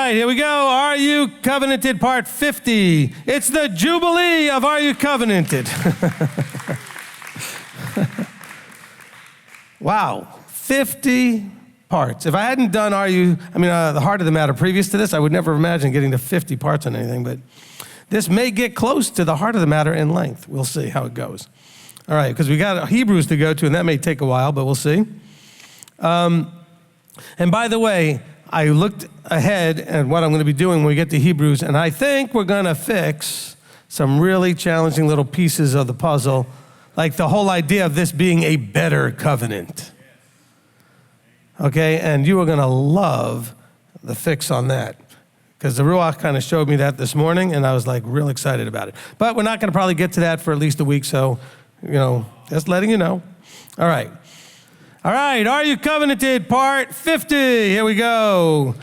right, here we go. Are You Covenanted, part 50. It's the Jubilee of Are You Covenanted? Wow, 50 parts. If I hadn't done the heart of the matter previous to this, I would never imagine getting to 50 parts on anything, but this may get close to the heart of the matter in length. We'll see how it goes. All right, because we got Hebrews to go to, and that may take a while, but we'll see. And by the way, I looked ahead at what I'm going to be doing when we get to Hebrews, and I think we're going to fix some really challenging little pieces of the puzzle, like the whole idea of this being a better covenant. Okay, and you are going to love the fix on that, because the Ruach kind of showed me that this morning, and I was like real excited about it. But we're not going to probably get to that for at least a week, so, just letting you know. All right, Are You Covenanted, part 50. Here we go.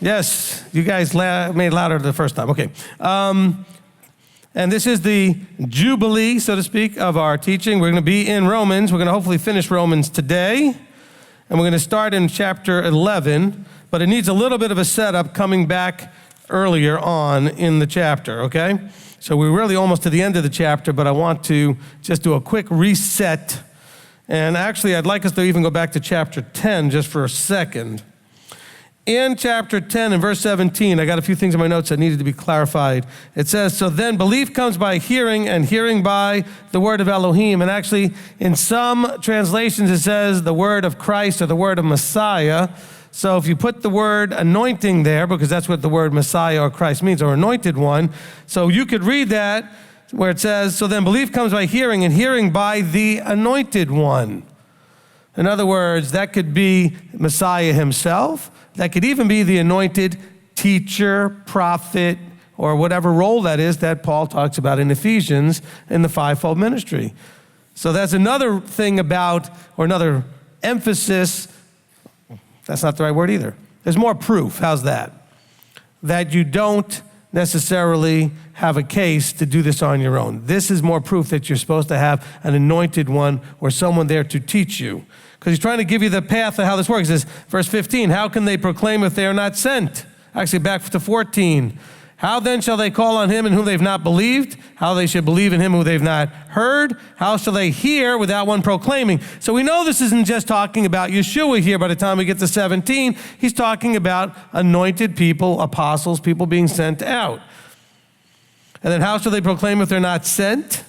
Yes, you guys made it louder the first time. Okay. And this is the Jubilee, so to speak, of our teaching. We're going to be in Romans. We're going to hopefully finish Romans today. And we're going to start in chapter 11. But it needs a little bit of a setup coming back earlier on in the chapter, okay? So we're really almost to the end of the chapter, but I want to just do a quick reset. And actually, I'd like us to even go back to chapter 10 just for a second. In chapter 10 and verse 17, I got a few things in my notes that needed to be clarified. It says, so then belief comes by hearing, and hearing by the word of Elohim. And actually, in some translations, it says the word of Christ or the word of Messiah. So if you put the word anointing there, because that's what the word Messiah or Christ means, or anointed one. So you could read that where it says, so then belief comes by hearing, and hearing by the anointed one. In other words, that could be Messiah himself. That could even be the anointed teacher, prophet, or whatever role that is that Paul talks about in Ephesians in the fivefold ministry. So that's another thing about, or another emphasis, that's not the right word either. There's more proof, how's that? That you don't necessarily have a case to do this on your own. This is more proof that you're supposed to have an anointed one or someone there to teach you. Because he's trying to give you the path of how this works. It says, verse 15, how can they proclaim if they are not sent? Actually, back to 14. How then shall they call on him in whom they've not believed? How they should believe in him who they've not heard? How shall they hear without one proclaiming? So we know this isn't just talking about Yeshua here. By the time we get to 17, he's talking about anointed people, apostles, people being sent out. And then how shall they proclaim if they're not sent?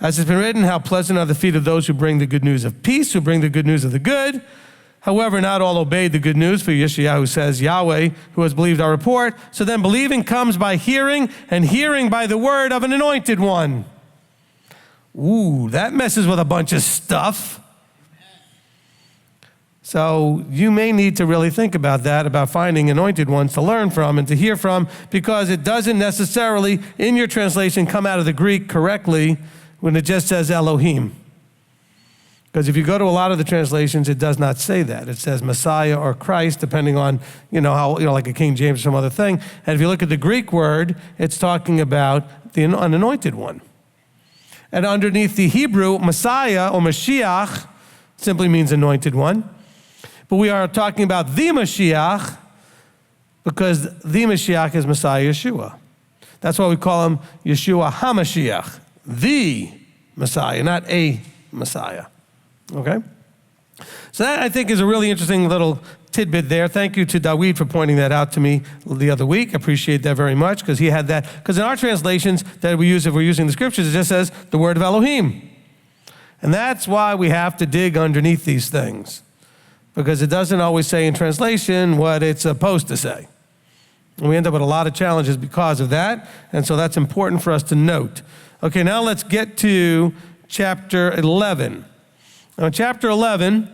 As it's been written, how pleasant are the feet of those who bring the good news of peace, who bring the good news of the good. However, not all obeyed the good news, for Yeshayahu says, Yahweh, who has believed our report. So then believing comes by hearing, and hearing by the word of an anointed one. Ooh, that messes with a bunch of stuff. So you may need to really think about that, about finding anointed ones to learn from and to hear from, because it doesn't necessarily, in your translation, come out of the Greek correctly when it just says Elohim. Because if you go to a lot of the translations, it does not say that. It says Messiah or Christ, depending on, like a King James or some other thing. And if you look at the Greek word, it's talking about an anointed one. And underneath the Hebrew, Messiah or Mashiach simply means anointed one. But we are talking about the Mashiach because the Mashiach is Messiah Yeshua. That's why we call him Yeshua HaMashiach, the Messiah, not a Messiah. Okay? So that, I think, is a really interesting little tidbit there. Thank you to Dawid for pointing that out to me the other week. I appreciate that very much, because he had that. Because in our translations that we use, if we're using the scriptures, it just says the word of Elohim. And that's why we have to dig underneath these things, because it doesn't always say in translation what it's supposed to say. And we end up with a lot of challenges because of that. And so that's important for us to note. Okay, now let's get to chapter 11. Now, in chapter 11,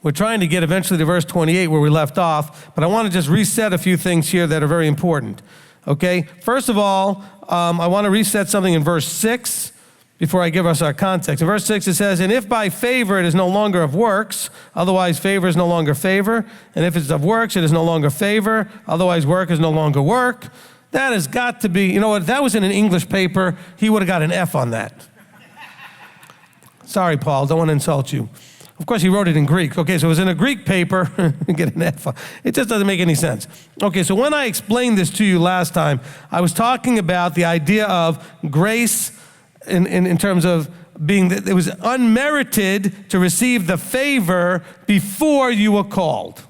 we're trying to get eventually to verse 28 where we left off, but I want to just reset a few things here that are very important. Okay, first of all, I want to reset something in verse 6 before I give us our context. In verse 6 it says, and if by favor it is no longer of works, otherwise favor is no longer favor, and if it's of works it is no longer favor, otherwise work is no longer work. That has got to be, you know what, if that was in an English paper, he would have got an F on that. Sorry, Paul, don't want to insult you. Of course, he wrote it in Greek. Okay, so it was in a Greek paper. Get an F. It just doesn't make any sense. Okay, so when I explained this to you last time, I was talking about the idea of grace in terms of being that it was unmerited to receive the favor before you were called.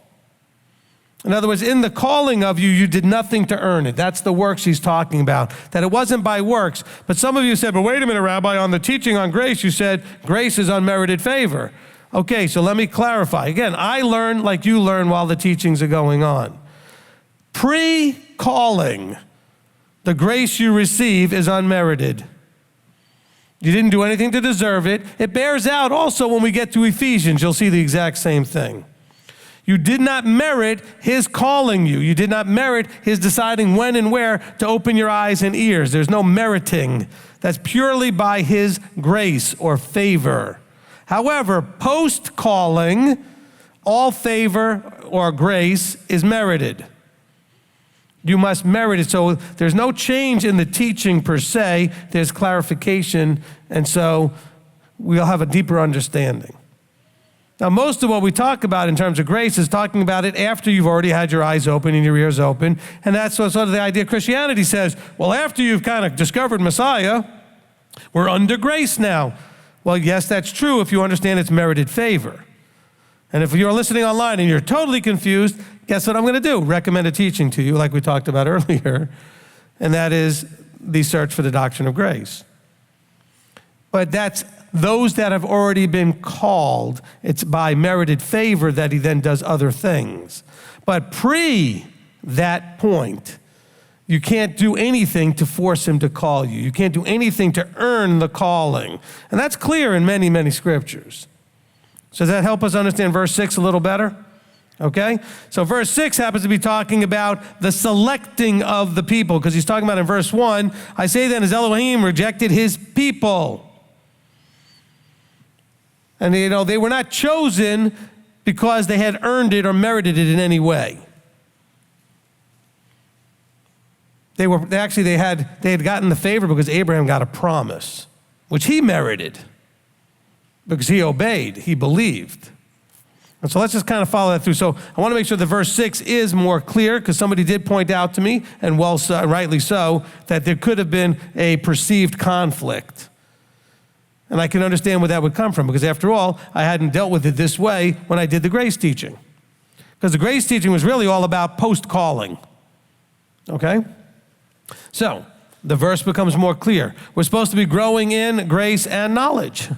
In other words, in the calling of you, you did nothing to earn it. That's the works he's talking about, that it wasn't by works. But some of you said, well, wait a minute, Rabbi, on the teaching on grace, you said grace is unmerited favor. Okay, so let me clarify. Again, I learn like you learn while the teachings are going on. Pre-calling, the grace you receive is unmerited. You didn't do anything to deserve it. It bears out also when we get to Ephesians. You'll see the exact same thing. You did not merit his calling you. You did not merit his deciding when and where to open your eyes and ears. There's no meriting. That's purely by his grace or favor. However, post-calling, all favor or grace is merited. You must merit it. So there's no change in the teaching per se. There's clarification, and so we'll have a deeper understanding. Now, most of what we talk about in terms of grace is talking about it after you've already had your eyes open and your ears open, and that's what sort of the idea of Christianity says. Well, after you've kind of discovered Messiah, we're under grace now. Well, yes, that's true if you understand it's merited favor. And if you're listening online and you're totally confused, guess what I'm going to do? Recommend a teaching to you like we talked about earlier, and that is the search for the doctrine of grace. But that's those that have already been called. It's by merited favor that he then does other things. But pre that point, you can't do anything to force him to call you. You can't do anything to earn the calling. And that's clear in many, many scriptures. So does that help us understand verse 6 a little better? Okay? So verse 6 happens to be talking about the selecting of the people, because he's talking about in verse 1, I say then as Elohim rejected his people. And they were not chosen because they had earned it or merited it in any way. They had gotten the favor because Abraham got a promise, which he merited because he obeyed, he believed. And so let's just kind of follow that through. So I want to make sure that verse 6 is more clear, because somebody did point out to me, and rightly so, that there could have been a perceived conflict. And I can understand where that would come from, because after all, I hadn't dealt with it this way when I did the grace teaching. Because the grace teaching was really all about post-calling. Okay? So, the verse becomes more clear. We're supposed to be growing in grace and knowledge.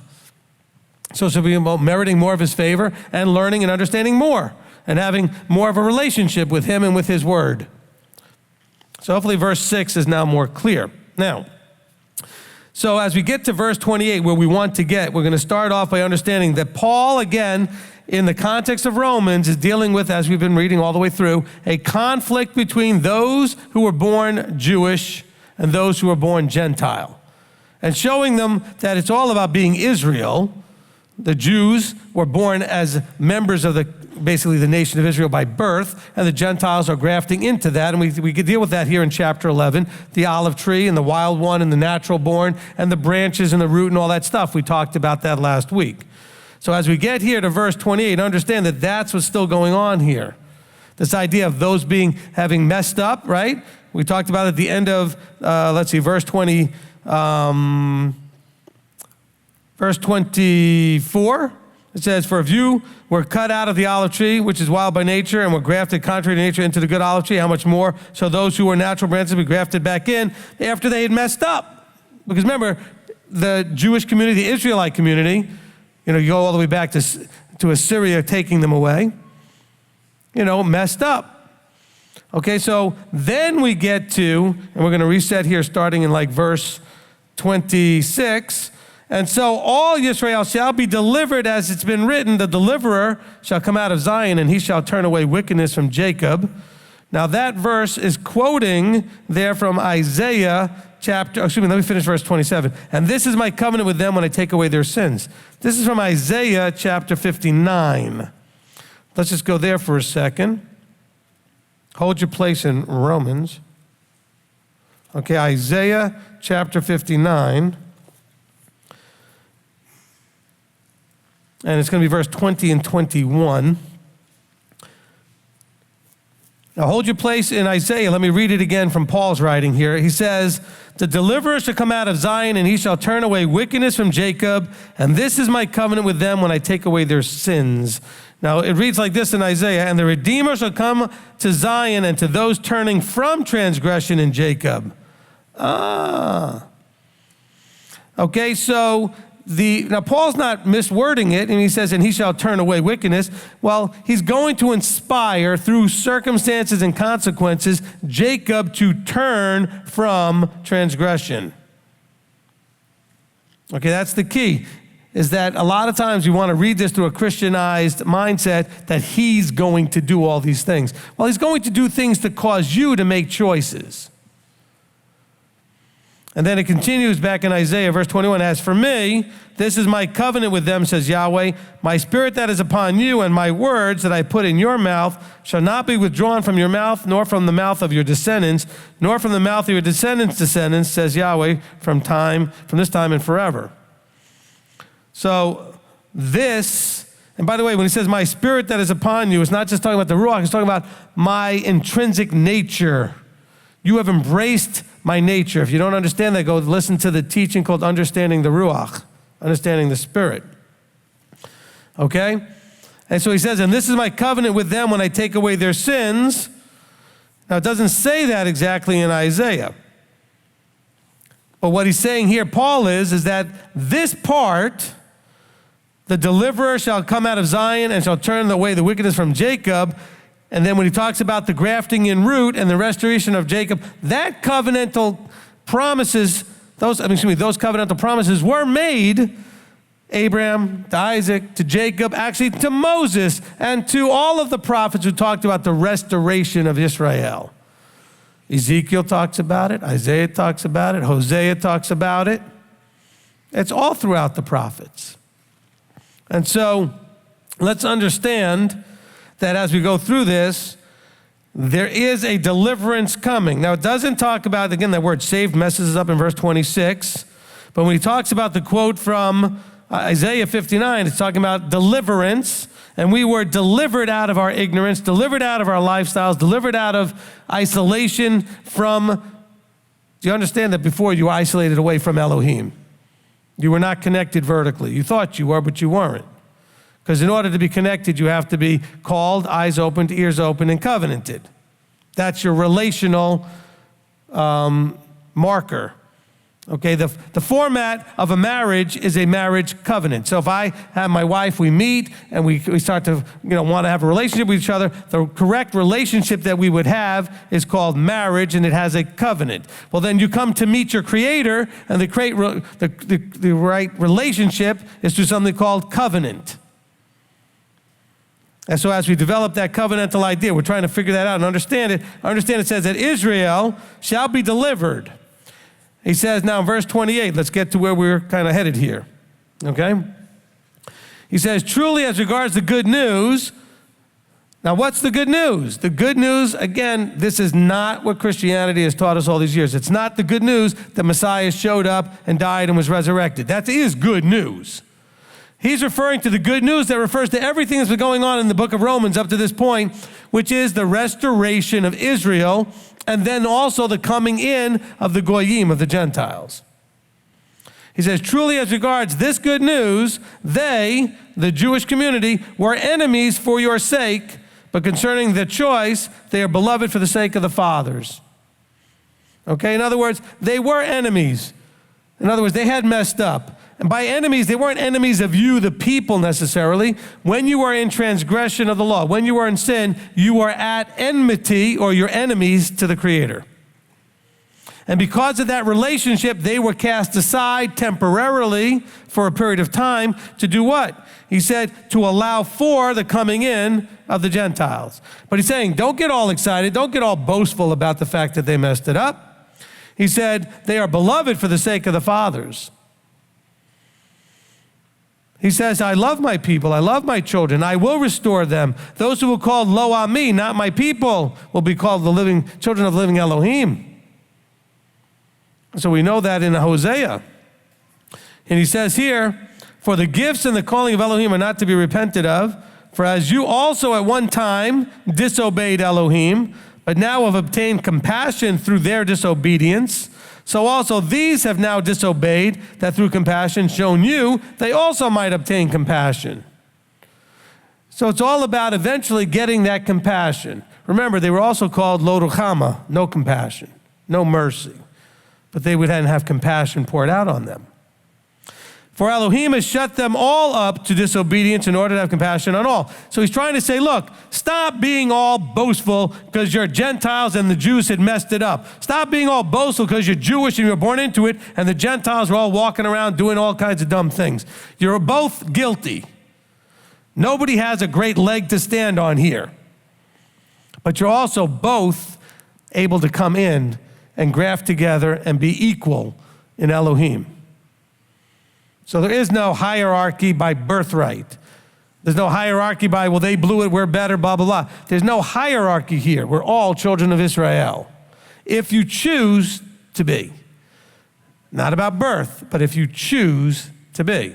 So it should be about meriting more of his favor and learning and understanding more and having more of a relationship with him and with his word. So hopefully verse 6 is now more clear. Now, so as we get to verse 28, where we want to get, we're going to start off by understanding that Paul, again, in the context of Romans, is dealing with, as we've been reading all the way through, a conflict between those who were born Jewish and those who were born Gentile, and showing them that it's all about being Israel. The Jews were born as members of basically the nation of Israel by birth, and the Gentiles are grafting into that, and we could deal with that here in chapter 11, the olive tree and the wild one and the natural born and the branches and the root and all that stuff. We talked about that last week. So as we get here to verse 28, understand that that's what's still going on here. This idea of those having messed up, right? We talked about at the end of, verse 20, verse 24. It says, for if you were cut out of the olive tree, which is wild by nature, and were grafted contrary to nature into the good olive tree, how much more so those who were natural branches be grafted back in after they had messed up? Because remember, the Jewish community, the Israelite community, you go all the way back to Assyria taking them away, messed up. Okay, so then we get to, and we're going to reset here starting in verse 26. And so all Yisrael shall be delivered, as it's been written, the deliverer shall come out of Zion, and he shall turn away wickedness from Jacob. Now that verse is quoting there from Isaiah let me finish verse 27. And this is my covenant with them when I take away their sins. This is from Isaiah chapter 59. Let's just go there for a second. Hold your place in Romans. Okay, Isaiah chapter 59. And it's going to be verse 20 and 21. Now hold your place in Isaiah. Let me read it again from Paul's writing here. He says, the deliverer shall come out of Zion, and he shall turn away wickedness from Jacob, and this is my covenant with them when I take away their sins. Now it reads like this in Isaiah, and the Redeemer shall come to Zion and to those turning from transgression in Jacob. Okay, so now Paul's not miswording it, and he says, and he shall turn away wickedness. Well, he's going to inspire through circumstances and consequences Jacob to turn from transgression. Okay, that's the key, is that a lot of times we want to read this through a Christianized mindset that he's going to do all these things. Well, he's going to do things to cause you to make choices. And then it continues back in Isaiah, verse 21, as for me, this is my covenant with them, says Yahweh. My spirit that is upon you and my words that I put in your mouth shall not be withdrawn from your mouth, nor from the mouth of your descendants, nor from the mouth of your descendants' descendants, says Yahweh, from this time and forever. So this, and by the way, when he says my spirit that is upon you, it's not just talking about the Ruach, it's talking about my intrinsic nature. You have embraced my nature. If you don't understand that, go listen to the teaching called Understanding the Ruach, Understanding the Spirit. Okay? And so he says, and this is my covenant with them when I take away their sins. Now, it doesn't say that exactly in Isaiah. But what he's saying here, Paul, is that this part, the deliverer shall come out of Zion and shall turn away the wickedness from Jacob. And then when he talks about the grafting in root and the restoration of Jacob, that covenantal promises, those covenantal promises were made, Abraham, to Isaac, to Jacob, actually to Moses, and to all of the prophets who talked about the restoration of Israel. Ezekiel talks about it, Isaiah talks about it, Hosea talks about it. It's all throughout the prophets. And so let's understand that as we go through this, there is a deliverance coming. Now, it doesn't talk about, again, that word saved messes us up in verse 26, but when he talks about the quote from Isaiah 59, it's talking about deliverance, and we were delivered out of our ignorance, delivered out of our lifestyles, delivered out of isolation from, do you understand that before you were isolated away from Elohim? You were not connected vertically. You thought you were, but you weren't. Because in order to be connected, you have to be called, eyes opened, ears open, and covenanted. That's your relational marker. Okay, the format of a marriage is a marriage covenant. So if I have my wife, we meet, and we start to want to have a relationship with each other, the correct relationship that we would have is called marriage, and it has a covenant. Well, then you come to meet your Creator, and the right relationship is through something called covenant. And so as we develop that covenantal idea, we're trying to figure that out and understand it. Understand it says that Israel shall be delivered. He says now in verse 28, let's get to where we're kind of headed here, okay? He says, truly as regards the good news. Now what's the good news? The good news, again, this is not what Christianity has taught us all these years. It's not the good news that Messiah showed up and died and was resurrected. That is good news. He's referring to the good news that refers to everything that's been going on in the book of Romans up to this point, which is the restoration of Israel, and then also the coming in of the Goyim, of the Gentiles. He says, truly as regards this good news, they, the Jewish community, were enemies for your sake, but concerning the choice, they are beloved for the sake of the fathers. Okay, in other words, they were enemies. In other words, they had messed up. And by enemies, they weren't enemies of you, the people, necessarily. When you were in transgression of the law, when you were in sin, you were at enmity, or your enemies, to the Creator. And because of that relationship, they were cast aside temporarily for a period of time to do what? He said, to allow for the coming in of the Gentiles. But he's saying, don't get all excited, don't get all boastful about the fact that they messed it up. He said, they are beloved for the sake of the fathers. He says, I love my people, I love my children, I will restore them. Those who were called Lo Ami, not my people, will be called the living children of living Elohim. So we know that in Hosea. And he says here, For the gifts and the calling of Elohim are not to be repented of. For as you also at one time disobeyed Elohim, but now have obtained compassion through their disobedience, so also these have now disobeyed, that through compassion shown you, they also might obtain compassion. So it's all about eventually getting that compassion. Remember, they were also called lo ruchama, no compassion, no mercy. But they would then have compassion poured out on them. For Elohim has shut them all up to disobedience in order to have compassion on all. So he's trying to say, look, stop being all boastful because you're Gentiles and the Jews had messed it up. Stop being all boastful because you're Jewish and you're born into it and the Gentiles were all walking around doing all kinds of dumb things. You're both guilty. Nobody has a great leg to stand on here. But you're also both able to come in and graft together and be equal in Elohim. So there is no hierarchy by birthright. There's no hierarchy by, well, they blew it, we're better, blah, blah, blah. There's no hierarchy here. We're all children of Israel. If you choose to be. Not about birth, but if you choose to be.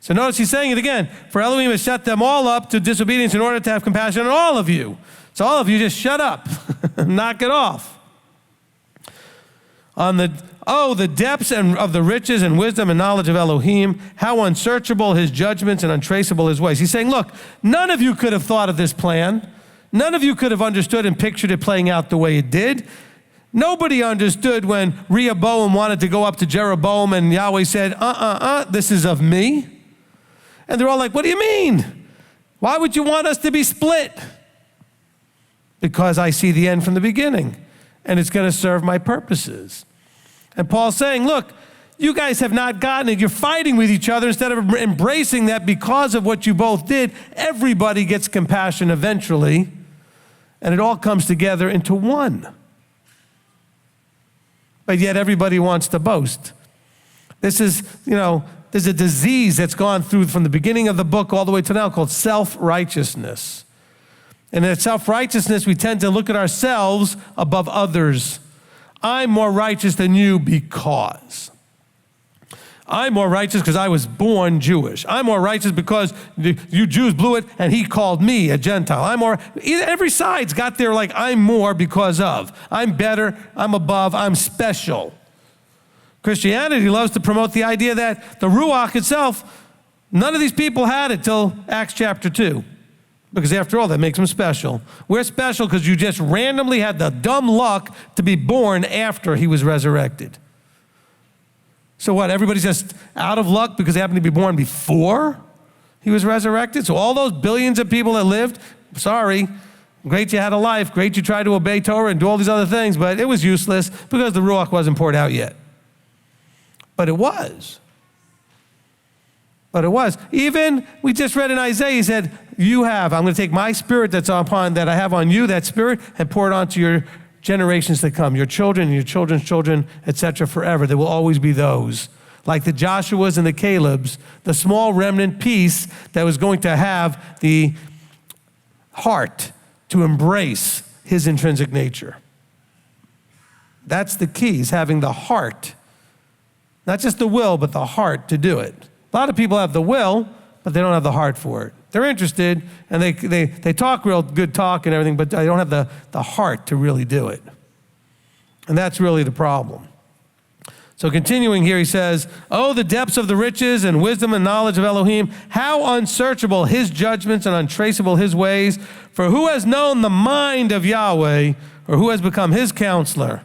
So notice he's saying it again. For Elohim has set them all up to disobedience in order to have compassion on all of you. So all of you just shut up. Knock it off. The depths of the riches and wisdom and knowledge of Elohim, how unsearchable his judgments and untraceable his ways. He's saying, look, none of you could have thought of this plan. None of you could have understood and pictured it playing out the way it did. Nobody understood when Rehoboam wanted to go up to Jeroboam and Yahweh said, this is of me. And they're all like, what do you mean? Why would you want us to be split? Because I see the end from the beginning and it's going to serve my purposes. And Paul's saying, look, you guys have not gotten it. You're fighting with each other instead of embracing that because of what you both did. Everybody gets compassion eventually, and it all comes together into one. But yet everybody wants to boast. This is, there's a disease that's gone through from the beginning of the book all the way to now called self-righteousness. And in self-righteousness, we tend to look at ourselves above others. I'm more righteous than you because. I'm more righteous because I was born Jewish. I'm more righteous because you Jews blew it and he called me a Gentile. Every side's got their I'm more because of. I'm better, I'm above, I'm special. Christianity loves to promote the idea that the Ruach itself, none of these people had it till Acts chapter 2. Because after all, that makes them special. We're special because you just randomly had the dumb luck to be born after he was resurrected. So what, everybody's just out of luck because they happened to be born before he was resurrected? So all those billions of people that lived, sorry, great you had a life, great you tried to obey Torah and do all these other things, but it was useless because the Ruach wasn't poured out yet. But it was. But it was. Even, we just read in Isaiah, he said, I'm going to take my spirit that I have on you, that spirit, and pour it onto your generations to come, your children and your children's children, etc., forever. There will always be those. Like the Joshuas and the Calebs, the small remnant piece that was going to have the heart to embrace his intrinsic nature. That's the key, is having the heart. Not just the will, but the heart to do it. A lot of people have the will, but they don't have the heart for it. They're interested, and they talk real good talk and everything, but they don't have the heart to really do it. And that's really the problem. So continuing here, he says, the depths of the riches and wisdom and knowledge of Elohim, how unsearchable his judgments and untraceable his ways. For who has known the mind of Yahweh, or who has become his counselor?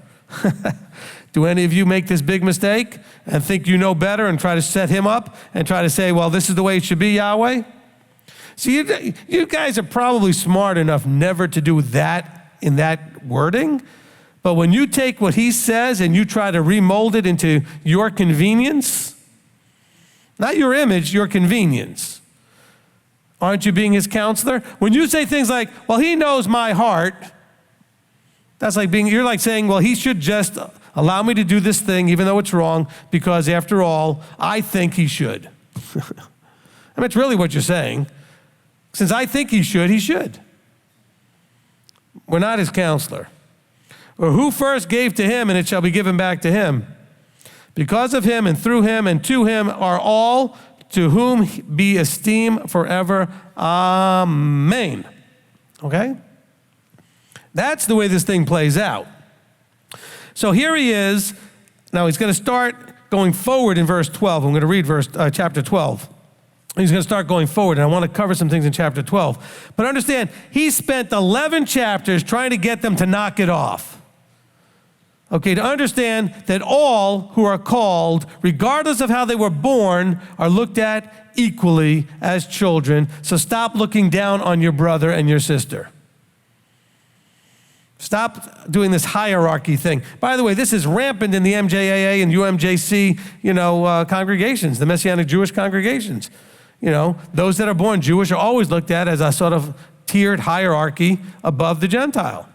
Do any of you make this big mistake and think you know better and try to set him up and try to say, well, this is the way it should be, Yahweh? See, you guys are probably smart enough never to do that in that wording. But when you take what he says and you try to remold it into your convenience, not your image, your convenience, aren't you being his counselor? When you say things like, well, he knows my heart, that's like you're like saying, well, he should just allow me to do this thing even though it's wrong because after all, I think he should. I mean, it's really what you're saying. Since I think he should, he should. We're not his counselor. Or who first gave to him and it shall be given back to him. Because of him and through him and to him are all to whom be esteem forever. Amen. Okay? That's the way this thing plays out. So here he is. Now he's going to start going forward in verse 12. I'm going to read chapter 12. He's going to start going forward, and I want to cover some things in chapter 12. But understand, he spent 11 chapters trying to get them to knock it off. Okay, to understand that all who are called, regardless of how they were born, are looked at equally as children. So stop looking down on your brother and your sister. Stop doing this hierarchy thing. By the way, this is rampant in the MJAA and UMJC, congregations, the Messianic Jewish congregations. Those that are born Jewish are always looked at as a sort of tiered hierarchy above the Gentile.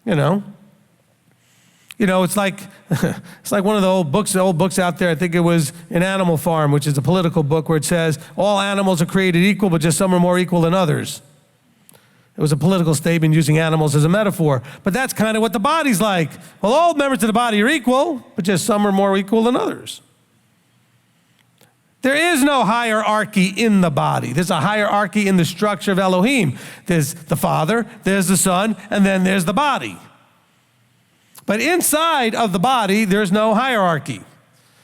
It's like one of the old books out there. I think it was An Animal Farm, which is a political book where it says all animals are created equal, but just some are more equal than others. It was a political statement using animals as a metaphor. But that's kind of what the body's like. Well, all members of the body are equal, but just some are more equal than others. There is no hierarchy in the body. There's a hierarchy in the structure of Elohim. There's the Father, there's the Son, and then there's the body. But inside of the body, there's no hierarchy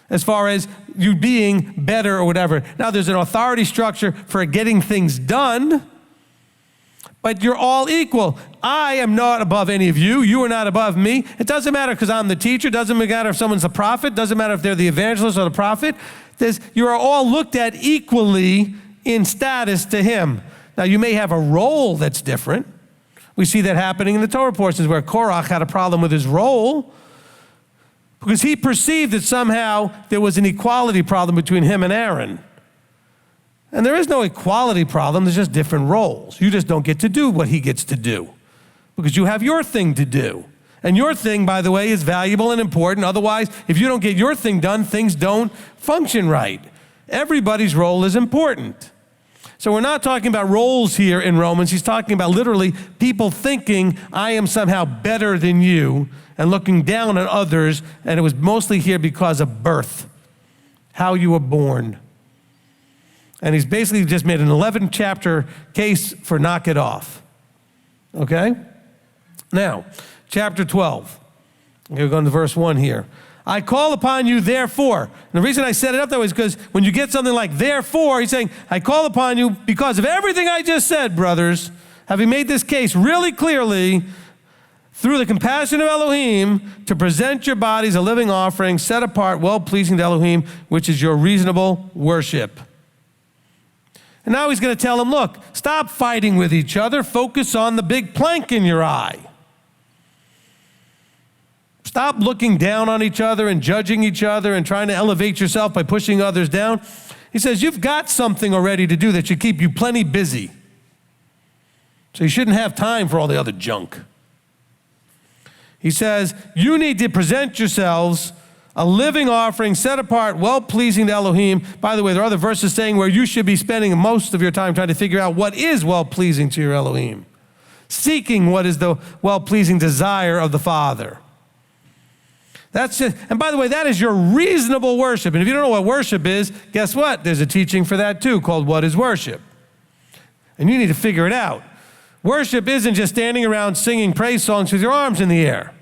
as far as you being better or whatever. Now, there's an authority structure for getting things done, but you're all equal. I am not above any of you. You are not above me. It doesn't matter because I'm the teacher. It doesn't matter if someone's the prophet. It doesn't matter if they're the evangelist or the prophet. You are all looked at equally in status to him. Now, you may have a role that's different. We see that happening in the Torah portions where Korach had a problem with his role because he perceived that somehow there was an equality problem between him and Aaron. And there is no equality problem, there's just different roles. You just don't get to do what he gets to do because you have your thing to do. And your thing, by the way, is valuable and important. Otherwise, if you don't get your thing done, things don't function right. Everybody's role is important. So we're not talking about roles here in Romans. He's talking about literally people thinking, I am somehow better than you, and looking down on others. And it was mostly here because of birth, how you were born. And he's basically just made an 11-chapter case for knock it off. Okay? Now, chapter 12. Okay, we're going to verse 1 here. I call upon you, therefore. And the reason I set it up that way is because when you get something like therefore, he's saying, I call upon you because of everything I just said, brothers, having made this case really clearly through the compassion of Elohim to present your bodies a living offering, set apart, well-pleasing to Elohim, which is your reasonable worship. And now he's going to tell them, look, stop fighting with each other. Focus on the big plank in your eye. Stop looking down on each other and judging each other and trying to elevate yourself by pushing others down. He says, you've got something already to do that should keep you plenty busy. So you shouldn't have time for all the other junk. He says, you need to present yourselves a living offering set apart, well-pleasing to Elohim. By the way, there are other verses saying where you should be spending most of your time trying to figure out what is well-pleasing to your Elohim. Seeking what is the well-pleasing desire of the Father. That's it. And by the way, that is your reasonable worship. And if you don't know what worship is, guess what? There's a teaching for that too called What is Worship? And you need to figure it out. Worship isn't just standing around singing praise songs with your arms in the air.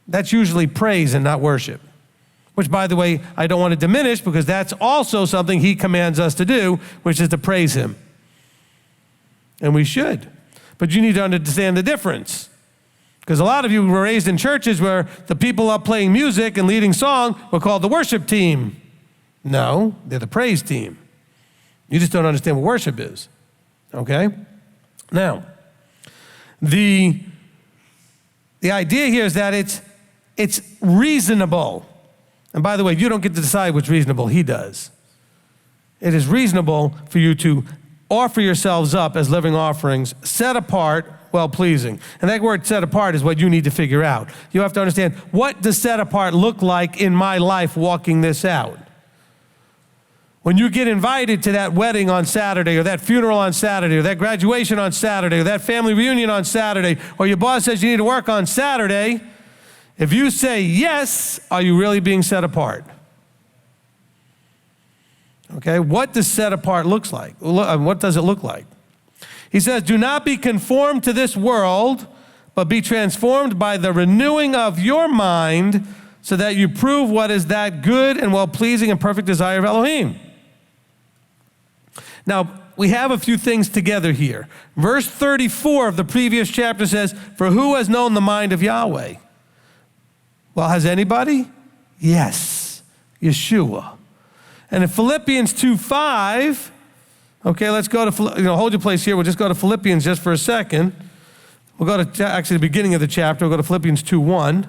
That's usually praise and not worship. Which, by the way, I don't want to diminish because that's also something he commands us to do, which is to praise him. And we should. But you need to understand the difference. Because a lot of you were raised in churches where the people up playing music and leading song were called the worship team. No, they're the praise team. You just don't understand what worship is. Okay? Now, the idea here is that it's reasonable. And by the way, you don't get to decide what's reasonable. He does. It is reasonable for you to offer yourselves up as living offerings, set apart, well-pleasing. And that word set apart is what you need to figure out. You have to understand, what does set apart look like in my life walking this out? When you get invited to that wedding on Saturday, or that funeral on Saturday, or that graduation on Saturday, or that family reunion on Saturday, or your boss says you need to work on Saturday, if you say yes, are you really being set apart? Okay, what does set apart looks like? What does it look like? He says, do not be conformed to this world, but be transformed by the renewing of your mind so that you prove what is that good and well-pleasing and perfect desire of Elohim. Now, we have a few things together here. Verse 34 of the previous chapter says, for who has known the mind of Yahweh? Well, has anybody? Yes, Yeshua. And in Philippians 2:5, okay, let's go to, hold your place here. We'll just go to Philippians just for a second. We'll go to actually the beginning of the chapter. We'll go to Philippians 2:1.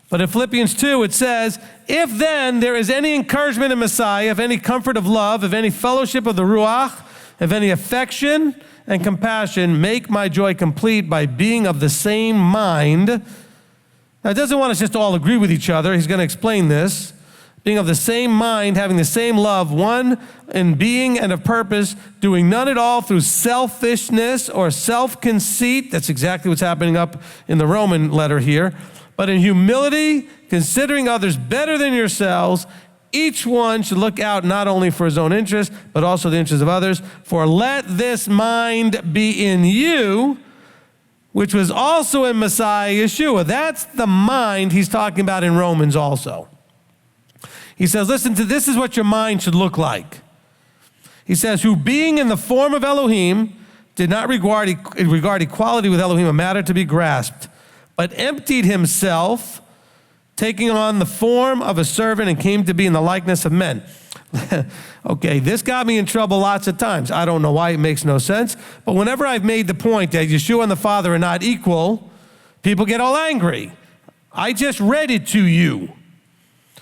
But in Philippians 2, it says, if then there is any encouragement in Messiah, if any comfort of love, if any fellowship of the Ruach, if any affection and compassion, make my joy complete by being of the same mind. Now, it doesn't want us just to all agree with each other. He's going to explain this. Being of the same mind, having the same love, one in being and of purpose, doing none at all through selfishness or self-conceit. That's exactly what's happening up in the Roman letter here. But in humility, considering others better than yourselves, each one should look out not only for his own interest, but also the interest of others. For let this mind be in you, which was also in Messiah Yeshua. That's the mind he's talking about in Romans also. He says, listen to this is what your mind should look like. He says, who being in the form of Elohim, did not regard equality with Elohim a matter to be grasped, but emptied himself, taking on the form of a servant and came to be in the likeness of men. Okay, this got me in trouble lots of times. I don't know why, it makes no sense. But whenever I've made the point that Yeshua and the Father are not equal, people get all angry. I just read it to you.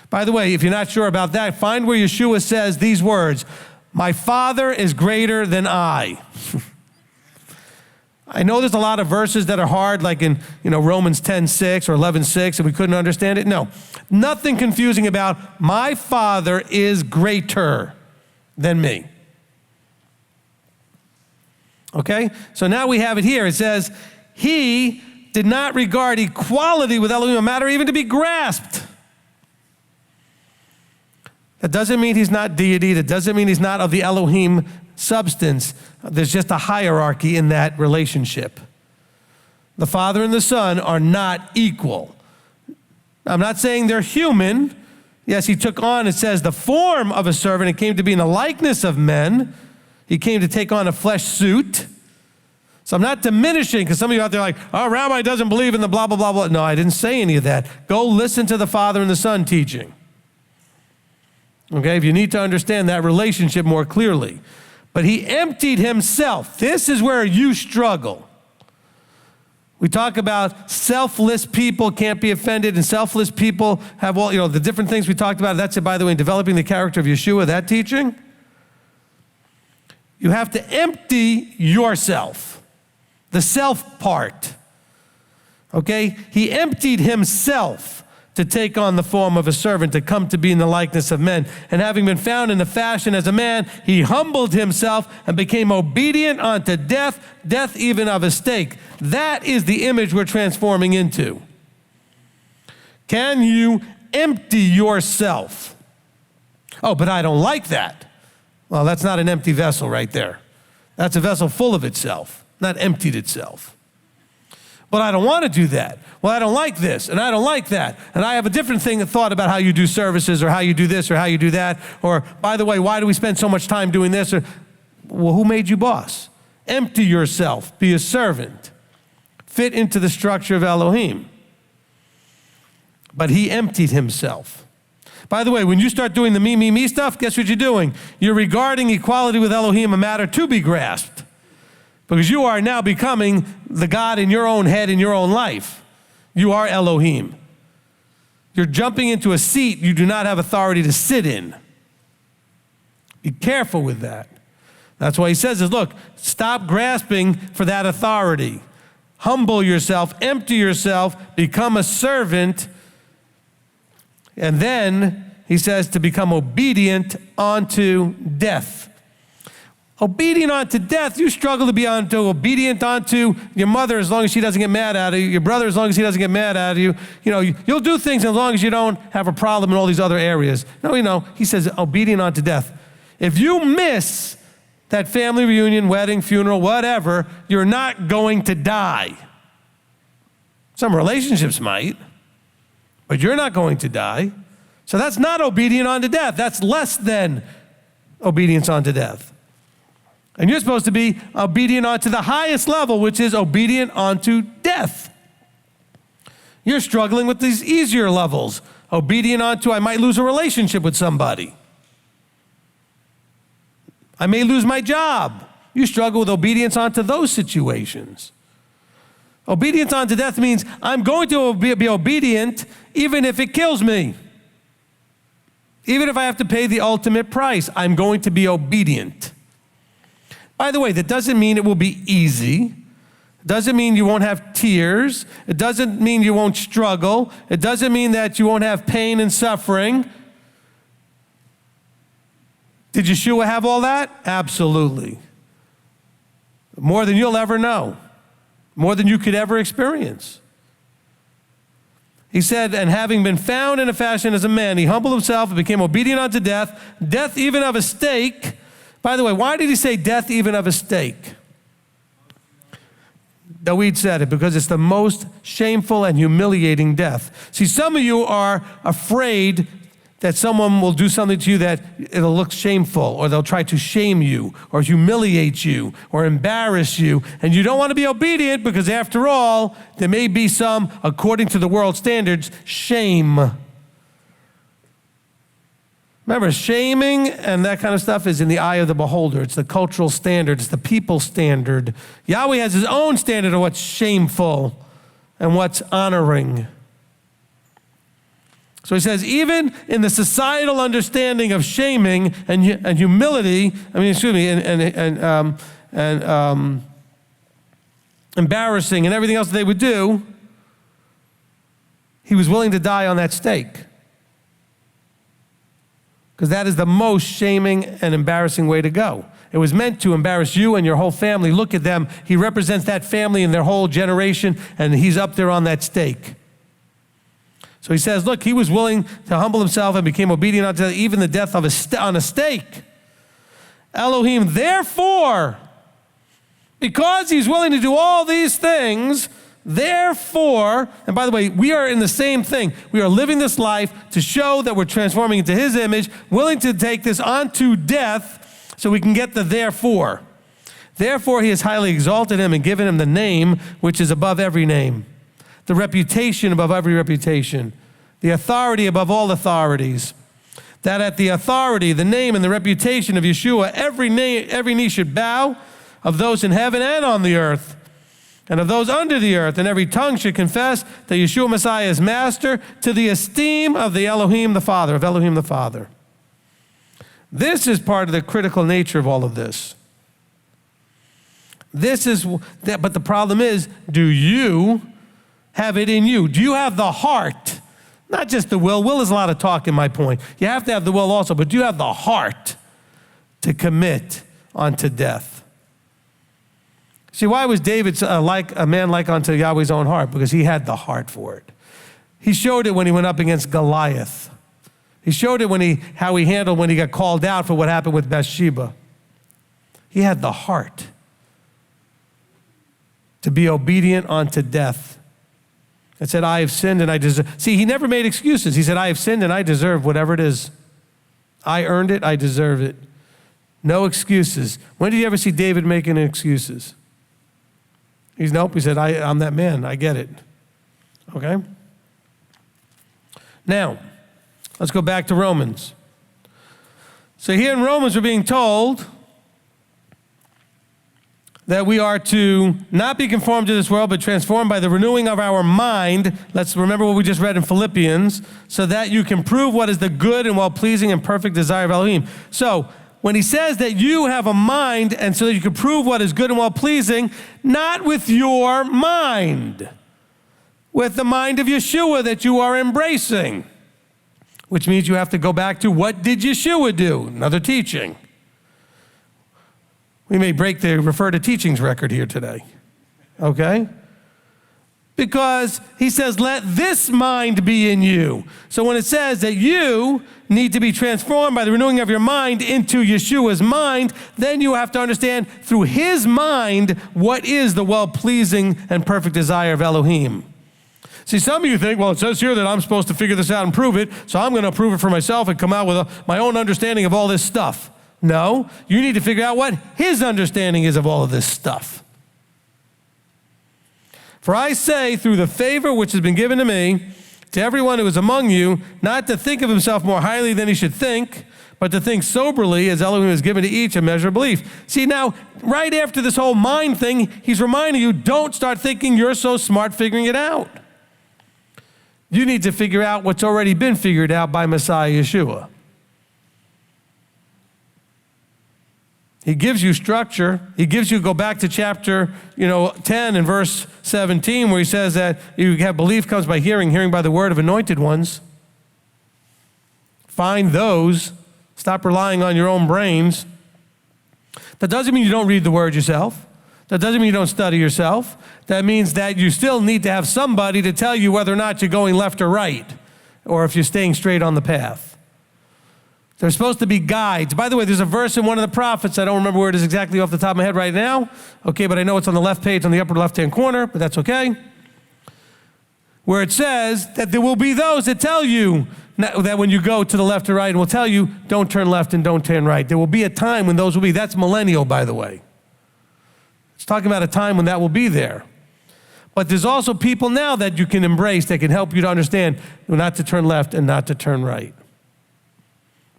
By the way, if you're not sure about that, find where Yeshua says these words, my Father is greater than I. I know there's a lot of verses that are hard, like in Romans 10:6 or 11:6, and we couldn't understand it. No, nothing confusing about my Father is greater than me. Okay, so now we have it here. It says, he did not regard equality with Elohim a matter even to be grasped. That doesn't mean he's not deity. That doesn't mean he's not of the Elohim substance. There's just a hierarchy in that relationship. The Father and the Son are not equal. I'm not saying they're human. Yes, he took on, it says, the form of a servant and came to be in the likeness of men. He came to take on a flesh suit. So I'm not diminishing, because some of you out there are like, oh, Rabbi doesn't believe in the blah, blah, blah, blah. No, I didn't say any of that. Go listen to the Father and the Son teaching. Okay, if you need to understand that relationship more clearly. But he emptied himself. This is where you struggle. We talk about selfless people can't be offended, and selfless people have all, the different things we talked about. That's it, by the way, in developing the character of Yeshua, that teaching. You have to empty yourself, the self part. Okay? He emptied himself to take on the form of a servant, to come to be in the likeness of men. And having been found in the fashion as a man, he humbled himself and became obedient unto death, death even of a stake. That is the image we're transforming into. Can you empty yourself? Oh, but I don't like that. Well, that's not an empty vessel right there. That's a vessel full of itself, not emptied itself. But I don't want to do that. Well, I don't like this, and I don't like that. And I have a different thought about how you do services, or how you do this, or how you do that. Or, by the way, why do we spend so much time doing this? Or, well, who made you boss? Empty yourself. Be a servant. Fit into the structure of Elohim. But he emptied himself. By the way, when you start doing the me stuff, guess what you're doing? You're regarding equality with Elohim a matter to be grasped. Because you are now becoming the God in your own head, in your own life. You are Elohim. You're jumping into a seat you do not have authority to sit in. Be careful with that. That's why he says is, look, stop grasping for that authority. Humble yourself, empty yourself, become a servant, and then he says to become obedient unto death. Obedient unto death, you struggle to be obedient unto your mother as long as she doesn't get mad at you, your brother as long as he doesn't get mad at you. You'll do things as long as you don't have a problem in all these other areas. No, he says obedient unto death. If you miss that family reunion, wedding, funeral, whatever, you're not going to die. Some relationships might, but you're not going to die. So that's not obedient unto death. That's less than obedience unto death. And you're supposed to be obedient unto the highest level, which is obedient unto death. You're struggling with these easier levels. Obedient unto, I might lose a relationship with somebody. I may lose my job. You struggle with obedience unto those situations. Obedience unto death means I'm going to be obedient even if it kills me. Even if I have to pay the ultimate price, I'm going to be obedient. By the way, that doesn't mean it will be easy. It doesn't mean you won't have tears. It doesn't mean you won't struggle. It doesn't mean that you won't have pain and suffering. Did Yeshua have all that? Absolutely. More than you'll ever know. More than you could ever experience. He said, and having been found in a fashion as a man, he humbled himself and became obedient unto death, death even of a stake. By the way, why did he say death even of a stake? David said it because it's the most shameful and humiliating death. See, some of you are afraid that someone will do something to you that it'll look shameful, or they'll try to shame you or humiliate you or embarrass you. And you don't want to be obedient because after all, there may be some, according to the world standards, shame. Remember, shaming and that kind of stuff is in the eye of the beholder. It's the cultural standard. It's the people standard. Yahweh has his own standard of what's shameful and what's honoring. So he says, even in the societal understanding of shaming and humility, and embarrassing and everything else that they would do, he was willing to die on that stake. Because that is the most shaming and embarrassing way to go. It was meant to embarrass you and your whole family. Look at them. He represents that family and their whole generation, and he's up there on that stake. So he says, look, he was willing to humble himself and became obedient unto even the death of on a stake. Elohim, therefore, because he's willing to do all these things, therefore, and by the way, we are in the same thing. We are living this life to show that we're transforming into his image, willing to take this onto death so we can get the therefore. Therefore, he has highly exalted him and given him the name which is above every name, the reputation above every reputation, the authority above all authorities, that at the authority, the name, and the reputation of Yeshua, every knee should bow, of those in heaven and on the earth, and of those under the earth, and every tongue should confess that Yeshua Messiah is Master, to the esteem of the Elohim the Father, of Elohim the Father. This is part of the critical nature of all of this. But the problem is, do you have it in you? Do you have the heart? Not just the will. Will is a lot of talk in my point. You have to have the will also, but do you have the heart to commit unto death? See, why was David like a man like unto Yahweh's own heart? Because he had the heart for it. He showed it when he went up against Goliath. He showed it how he handled when he got called out for what happened with Bathsheba. He had the heart to be obedient unto death. And said, I have sinned and I deserve. See, he never made excuses. He said, I have sinned and I deserve whatever it is. I earned it, I deserve it. No excuses. When did you ever see David making excuses? Nope. He said, I'm that man. I get it. Okay? Now, let's go back to Romans. So here in Romans, we're being told that we are to not be conformed to this world, but transformed by the renewing of our mind. Let's remember what we just read in Philippians, so that you can prove what is the good and well-pleasing and perfect desire of Elohim. So when he says that you have a mind, and so that you can prove what is good and well-pleasing, not with your mind, with the mind of Yeshua that you are embracing, which means you have to go back to what did Yeshua do? Another teaching. We may break the refer to teachings record here today, okay? Because he says, let this mind be in you. So when it says that you need to be transformed by the renewing of your mind into Yeshua's mind, then you have to understand through his mind what is the well-pleasing and perfect desire of Elohim. See, some of you think, well, it says here that I'm supposed to figure this out and prove it, so I'm going to prove it for myself and come out with my own understanding of all this stuff. No, you need to figure out what his understanding is of all of this stuff. For I say, through the favor which has been given to me, to everyone who is among you, not to think of himself more highly than he should think, but to think soberly, as Elohim has given to each a measure of belief. See, now, right after this whole mind thing, he's reminding you, don't start thinking you're so smart figuring it out. You need to figure out what's already been figured out by Messiah Yeshua. He gives you structure. He gives you, go back to chapter 10 and verse 17, where he says that you have belief comes by hearing, hearing by the word of anointed ones. Find those. Stop relying on your own brains. That doesn't mean you don't read the word yourself. That doesn't mean you don't study yourself. That means that you still need to have somebody to tell you whether or not you're going left or right, or if you're staying straight on the path. There's supposed to be guides. By the way, there's a verse in one of the prophets. I don't remember where it is exactly off the top of my head right now. Okay, but I know it's on the left page on the upper left-hand corner, but that's okay. Where it says that there will be those that tell you that when you go to the left or right, and will tell you, don't turn left and don't turn right. There will be a time when those will be. That's millennial, by the way. It's talking about a time when that will be there. But there's also people now that you can embrace that can help you to understand not to turn left and not to turn right,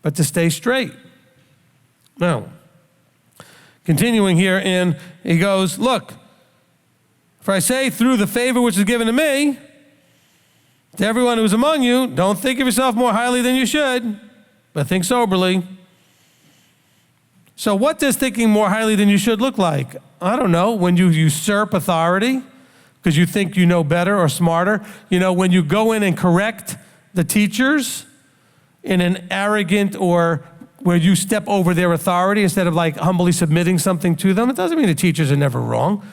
but to stay straight. Now, continuing here, and he goes, look, for I say through the favor which is given to me, to everyone who is among you, don't think of yourself more highly than you should, but think soberly. So what does thinking more highly than you should look like? I don't know, when you usurp authority because you think you know better or smarter. When you go in and correct the teachers in an arrogant or where you step over their authority instead of like humbly submitting something to them. It doesn't mean the teachers are never wrong.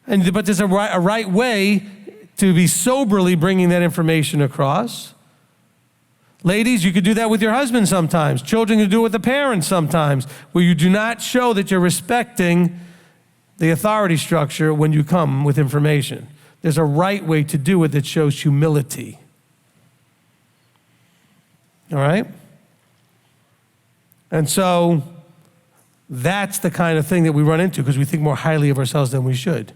But there's a right way to be soberly bringing that information across. Ladies, you could do that with your husband sometimes. Children can do it with the parents sometimes, where you do not show that you're respecting the authority structure when you come with information. There's a right way to do it that shows humility. All right? And so that's the kind of thing that we run into because we think more highly of ourselves than we should.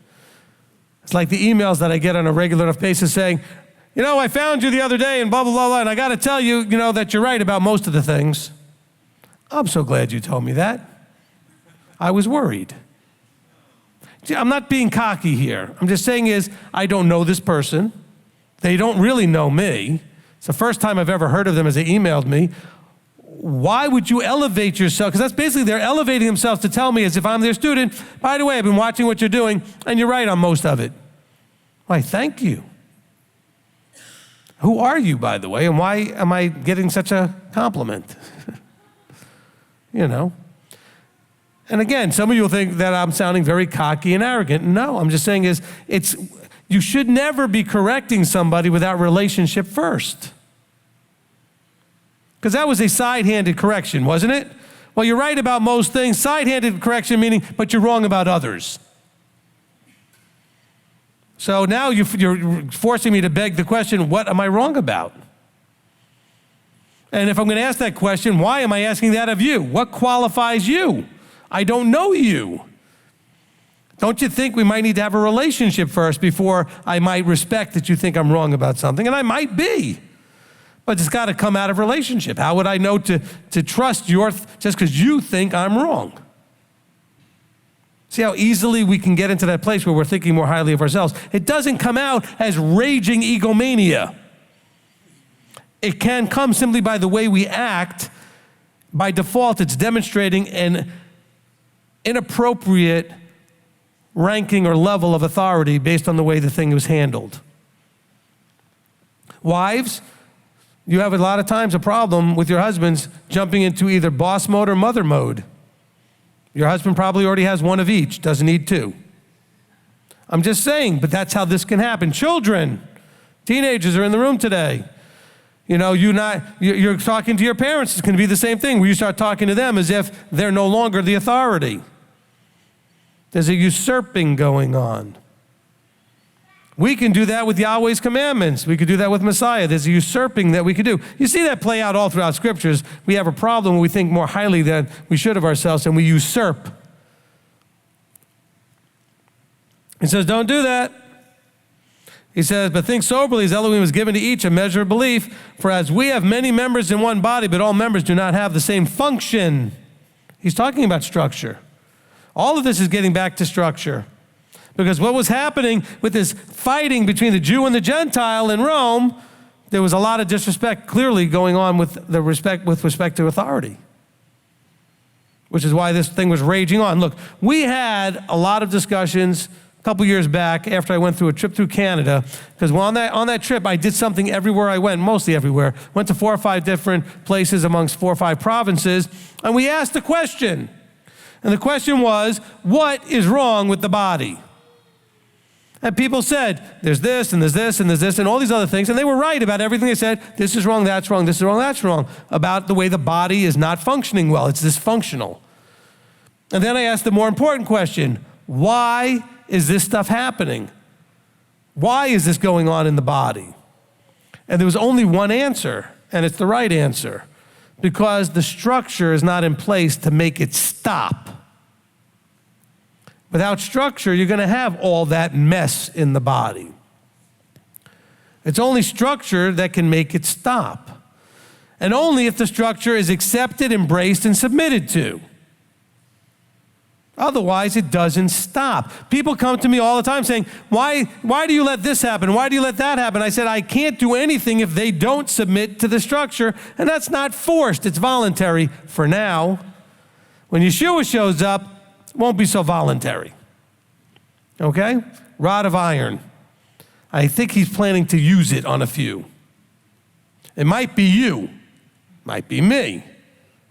It's like the emails that I get on a regular enough basis saying, I found you the other day and blah, blah, blah, blah, and I got to tell you, that you're right about most of the things. I'm so glad you told me that. I was worried. I'm not being cocky here. I'm just saying I don't know this person. They don't really know me. It's the first time I've ever heard of them as they emailed me. Why would you elevate yourself? Because that's basically they're elevating themselves to tell me as if I'm their student. By the way, I've been watching what you're doing, and you're right on most of it. Why, thank you. Who are you, by the way, and why am I getting such a compliment? And again, some of you will think that I'm sounding very cocky and arrogant. No, I'm just saying you should never be correcting somebody without relationship first. Because that was a side-handed correction, wasn't it? Well, you're right about most things. Side-handed correction meaning, but you're wrong about others. So now you're forcing me to beg the question, what am I wrong about? And if I'm going to ask that question, why am I asking that of you? What qualifies you? I don't know you. Don't you think we might need to have a relationship first before I might respect that you think I'm wrong about something? And I might be. But it's got to come out of relationship. How would I know to trust just because you think I'm wrong? See how easily we can get into that place where we're thinking more highly of ourselves. It doesn't come out as raging egomania. It can come simply by the way we act. By default, it's demonstrating an inappropriate ranking or level of authority based on the way the thing was handled. Wives, you have a lot of times a problem with your husbands jumping into either boss mode or mother mode. Your husband probably already has one of each, doesn't need two. I'm just saying, but that's how this can happen. Children, teenagers are in the room today. You know, you're talking to your parents, it's going to be the same thing, where you start talking to them as if they're no longer the authority. There's a usurping going on. We can do that with Yahweh's commandments. We could do that with Messiah. There's a usurping that we could do. You see that play out all throughout scriptures. We have a problem when we think more highly than we should of ourselves, and we usurp. He says, don't do that. He says, but think soberly, as Elohim has given to each a measure of belief. For as we have many members in one body, but all members do not have the same function. He's talking about structure. All of this is getting back to structure. Because what was happening with this fighting between the Jew and the Gentile in Rome, there was a lot of disrespect clearly going on with respect to authority. Which is why this thing was raging on. Look, we had a lot of discussions a couple years back after I went through a trip through Canada, because on that trip I did something everywhere I went, mostly everywhere. Went to 4 or 5 different places amongst 4 or 5 provinces, and we asked a question. And the question was, what is wrong with the body? And people said, there's this, and there's this, and there's this, and all these other things, and they were right about everything they said. This is wrong, that's wrong, this is wrong, that's wrong, about the way the body is not functioning well. It's dysfunctional. And then I asked the more important question, why is this stuff happening? Why is this going on in the body? And there was only one answer, and it's the right answer, because the structure is not in place to make it stop. Without structure, you're going to have all that mess in the body. It's only structure that can make it stop. And only if the structure is accepted, embraced, and submitted to. Otherwise, it doesn't stop. People come to me all the time saying, why do you let this happen? Why do you let that happen? I said, I can't do anything if they don't submit to the structure, and that's not forced. It's voluntary for now. When Yeshua shows up, it won't be so voluntary. Okay? Rod of iron. I think he's planning to use it on a few. It might be you. Might be me.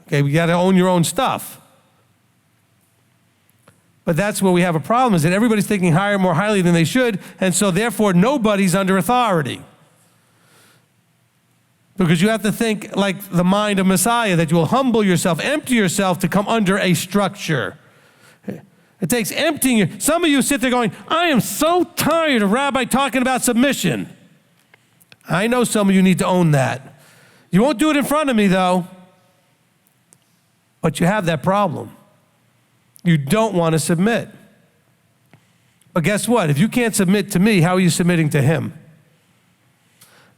Okay, we got to own your own stuff. But that's where we have a problem, is that everybody's thinking higher, more highly than they should, and so therefore nobody's under authority. Because you have to think like the mind of Messiah, that you will humble yourself, empty yourself to come under a structure. It takes emptying you. Some of you sit there going, I am so tired of Rabbi talking about submission. I know some of you need to own that. You won't do it in front of me though, but you have that problem. You don't want to submit. But guess what? If you can't submit to me, how are you submitting to him?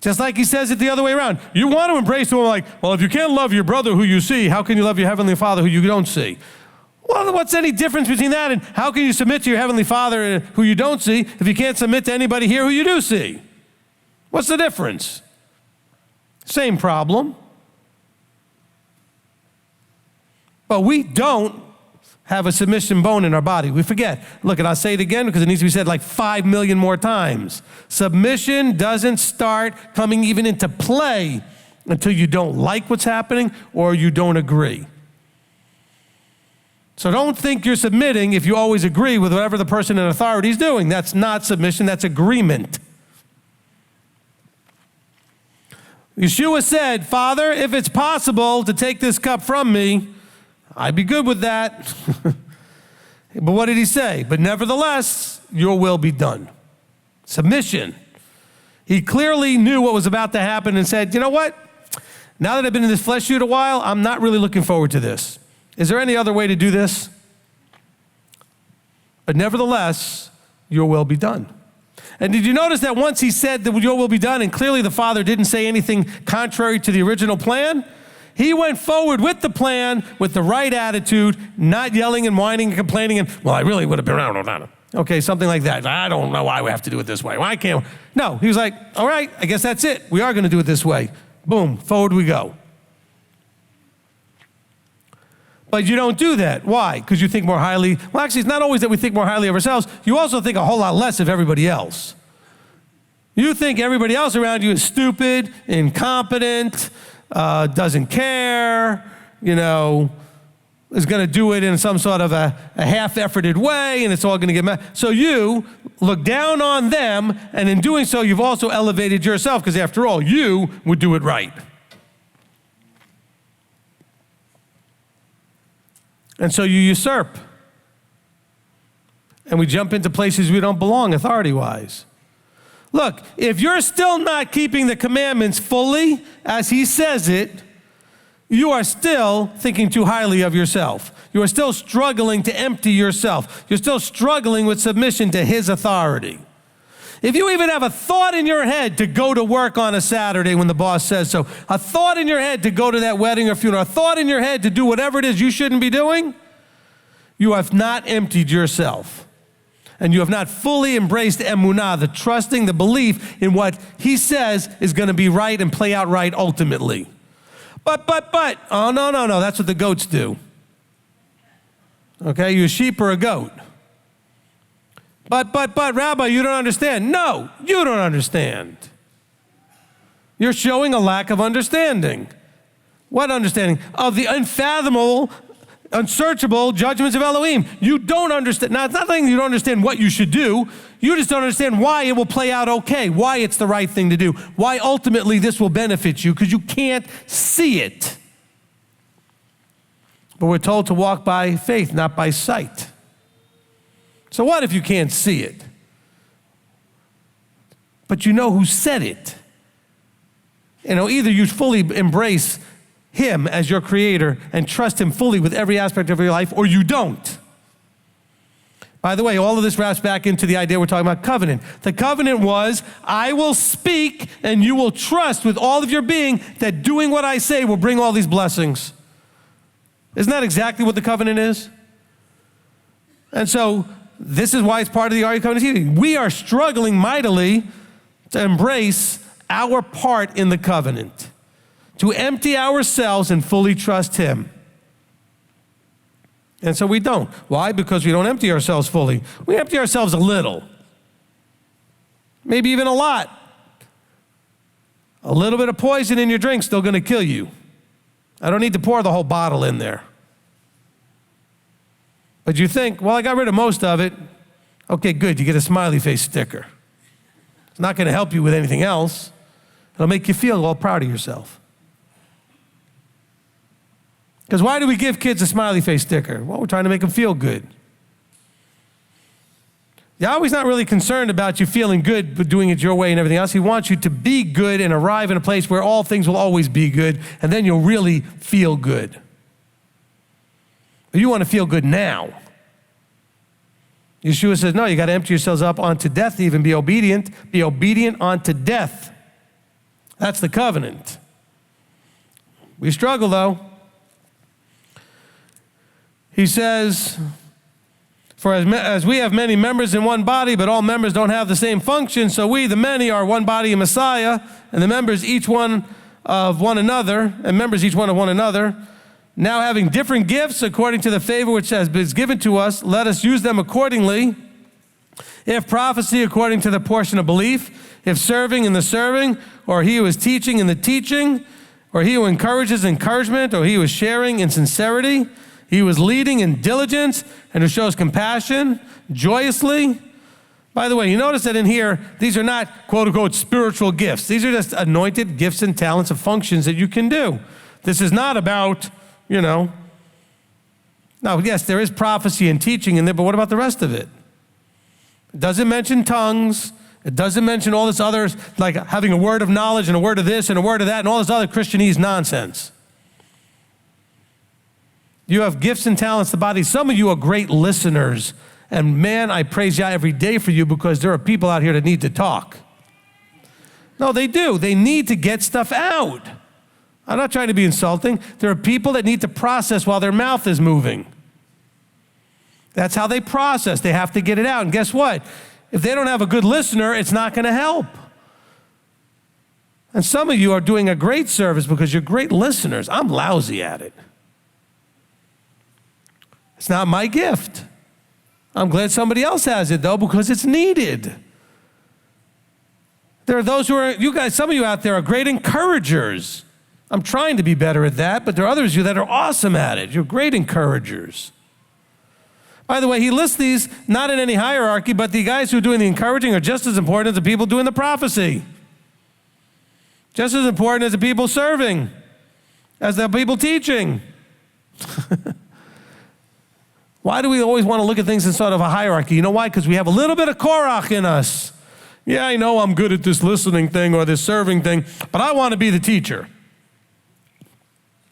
Just like he says it the other way around. You want to embrace the one like, well, if you can't love your brother who you see, how can you love your heavenly Father who you don't see? Well, what's any difference between that and how can you submit to your heavenly Father who you don't see if you can't submit to anybody here who you do see? What's the difference? Same problem. But we don't have a submission bone in our body. We forget. Look, and I'll say it again because it needs to be said like 5 million more times. Submission doesn't start coming even into play until you don't like what's happening or you don't agree. So don't think you're submitting if you always agree with whatever the person in authority is doing. That's not submission, that's agreement. Yeshua said, Father, if it's possible to take this cup from me, I'd be good with that. But what did he say? But nevertheless, your will be done. Submission. He clearly knew what was about to happen and said, you know what? Now that I've been in this flesh suit a while, I'm not really looking forward to this. Is there any other way to do this? But nevertheless, your will be done. And did you notice that once he said that your will be done, and clearly the Father didn't say anything contrary to the original plan, he went forward with the plan with the right attitude, not yelling and whining and complaining and, well, I really would have been around. Okay, something like that. I don't know why we have to do it this way. Why can't we? No, he was like, all right, I guess that's it. We are going to do it this way. Boom, forward we go. But you don't do that. Why? Because you think more highly. Well, actually, it's not always that we think more highly of ourselves. You also think a whole lot less of everybody else. You think everybody else around you is stupid, incompetent, doesn't care, is going to do it in some sort of a half-efforted way, and it's all going to get messed. So you look down on them, and in doing so, you've also elevated yourself, because after all, you would do it right. And so you usurp. And we jump into places we don't belong authority-wise. Look, if you're still not keeping the commandments fully, as he says it, you are still thinking too highly of yourself. You are still struggling to empty yourself. You're still struggling with submission to his authority. If you even have a thought in your head to go to work on a Saturday when the boss says so, a thought in your head to go to that wedding or funeral, a thought in your head to do whatever it is you shouldn't be doing, you have not emptied yourself. And you have not fully embraced emunah, the trusting, the belief in what he says is going to be right and play out right ultimately. But, oh, no, that's what the goats do. Okay, you a sheep or a goat? But, Rabbi, you don't understand. No, you don't understand. You're showing a lack of understanding. What understanding? Of the unfathomable, unsearchable judgments of Elohim. You don't understand. Now, it's not like you don't understand what you should do. You just don't understand why it will play out okay, why it's the right thing to do, why ultimately this will benefit you, because you can't see it. But we're told to walk by faith, not by sight. So what if you can't see it? But you know who said it. Either you fully embrace him as your creator and trust him fully with every aspect of your life, or you don't. By the way, all of this wraps back into the idea we're talking about covenant. The covenant was, I will speak and you will trust with all of your being that doing what I say will bring all these blessings. Isn't that exactly what the covenant is? And so this is why it's part of the Are You Covenant? We are struggling mightily to embrace our part in the covenant, to empty ourselves and fully trust him. And so we don't. Why? Because we don't empty ourselves fully. We empty ourselves a little, maybe even a lot. A little bit of poison in your drink still going to kill you. I don't need to pour the whole bottle in there. But you think, well, I got rid of most of it. Okay, good. You get a smiley face sticker. It's not going to help you with anything else. It'll make you feel all proud of yourself. Because why do we give kids a smiley face sticker? Well, we're trying to make them feel good. Yahweh's not really concerned about you feeling good but doing it your way and everything else. He wants you to be good and arrive in a place where all things will always be good, and then you'll really feel good. But you want to feel good now. Yeshua says, no, you got to empty yourselves up unto death, even be obedient. Be obedient unto death. That's the covenant. We struggle, though. He says, for as we have many members in one body, but all members don't have the same function, so we, the many, are one body in Messiah, and the members each one of one another, and members each one of one another. Now having different gifts according to the favor which has been given to us, let us use them accordingly. If prophecy, according to the portion of belief. If serving, in the serving. Or he who is teaching, in the teaching. Or he who encourages, encouragement. Or he who is sharing, in sincerity. He who is leading, in diligence. And who shows compassion, joyously. By the way, you notice that in here, these are not quote-unquote spiritual gifts. These are just anointed gifts and talents of functions that you can do. This is not about, now, yes, there is prophecy and teaching in there, but what about the rest of it? It doesn't mention tongues. It doesn't mention all this other, like having a word of knowledge and a word of this and a word of that and all this other Christianese nonsense. You have gifts and talents, the body. Some of you are great listeners. And man, I praise Yah every day for you because there are people out here that need to talk. No, they do. They need to get stuff out. I'm not trying to be insulting. There are people that need to process while their mouth is moving. That's how they process. They have to get it out. And guess what? If they don't have a good listener, it's not going to help. And some of you are doing a great service because you're great listeners. I'm lousy at it. It's not my gift. I'm glad somebody else has it, though, because it's needed. There are those who are, you guys, some of you out there are great encouragers. I'm trying to be better at that, but there are others of you that are awesome at it. You're great encouragers. By the way, he lists these not in any hierarchy, but the guys who are doing the encouraging are just as important as the people doing the prophecy. Just as important as the people serving, as the people teaching. Why do we always want to look at things in sort of a hierarchy? You know why? Because we have a little bit of Korach in us. Yeah, I know I'm good at this listening thing or this serving thing, but I want to be the teacher.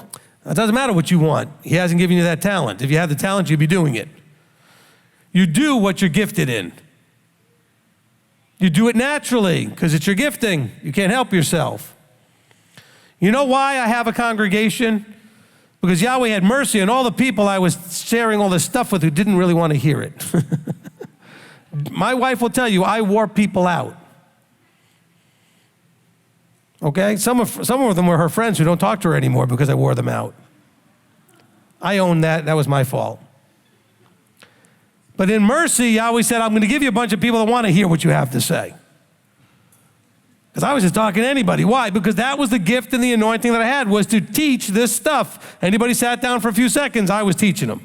It doesn't matter what you want. He hasn't given you that talent. If you had the talent, you'd be doing it. You do what you're gifted in. You do it naturally because it's your gifting. You can't help yourself. You know why I have a congregation? Because Yahweh had mercy on all the people I was sharing all this stuff with who didn't really want to hear it. My wife will tell you, I wore people out. Okay? Some of them were her friends who don't talk to her anymore because I wore them out. I own that. That was my fault. But in mercy, Yahweh said, I'm going to give you a bunch of people that want to hear what you have to say. Because I was just talking to anybody. Why? Because that was the gift and the anointing that I had, was to teach this stuff. Anybody sat down for a few seconds, I was teaching them.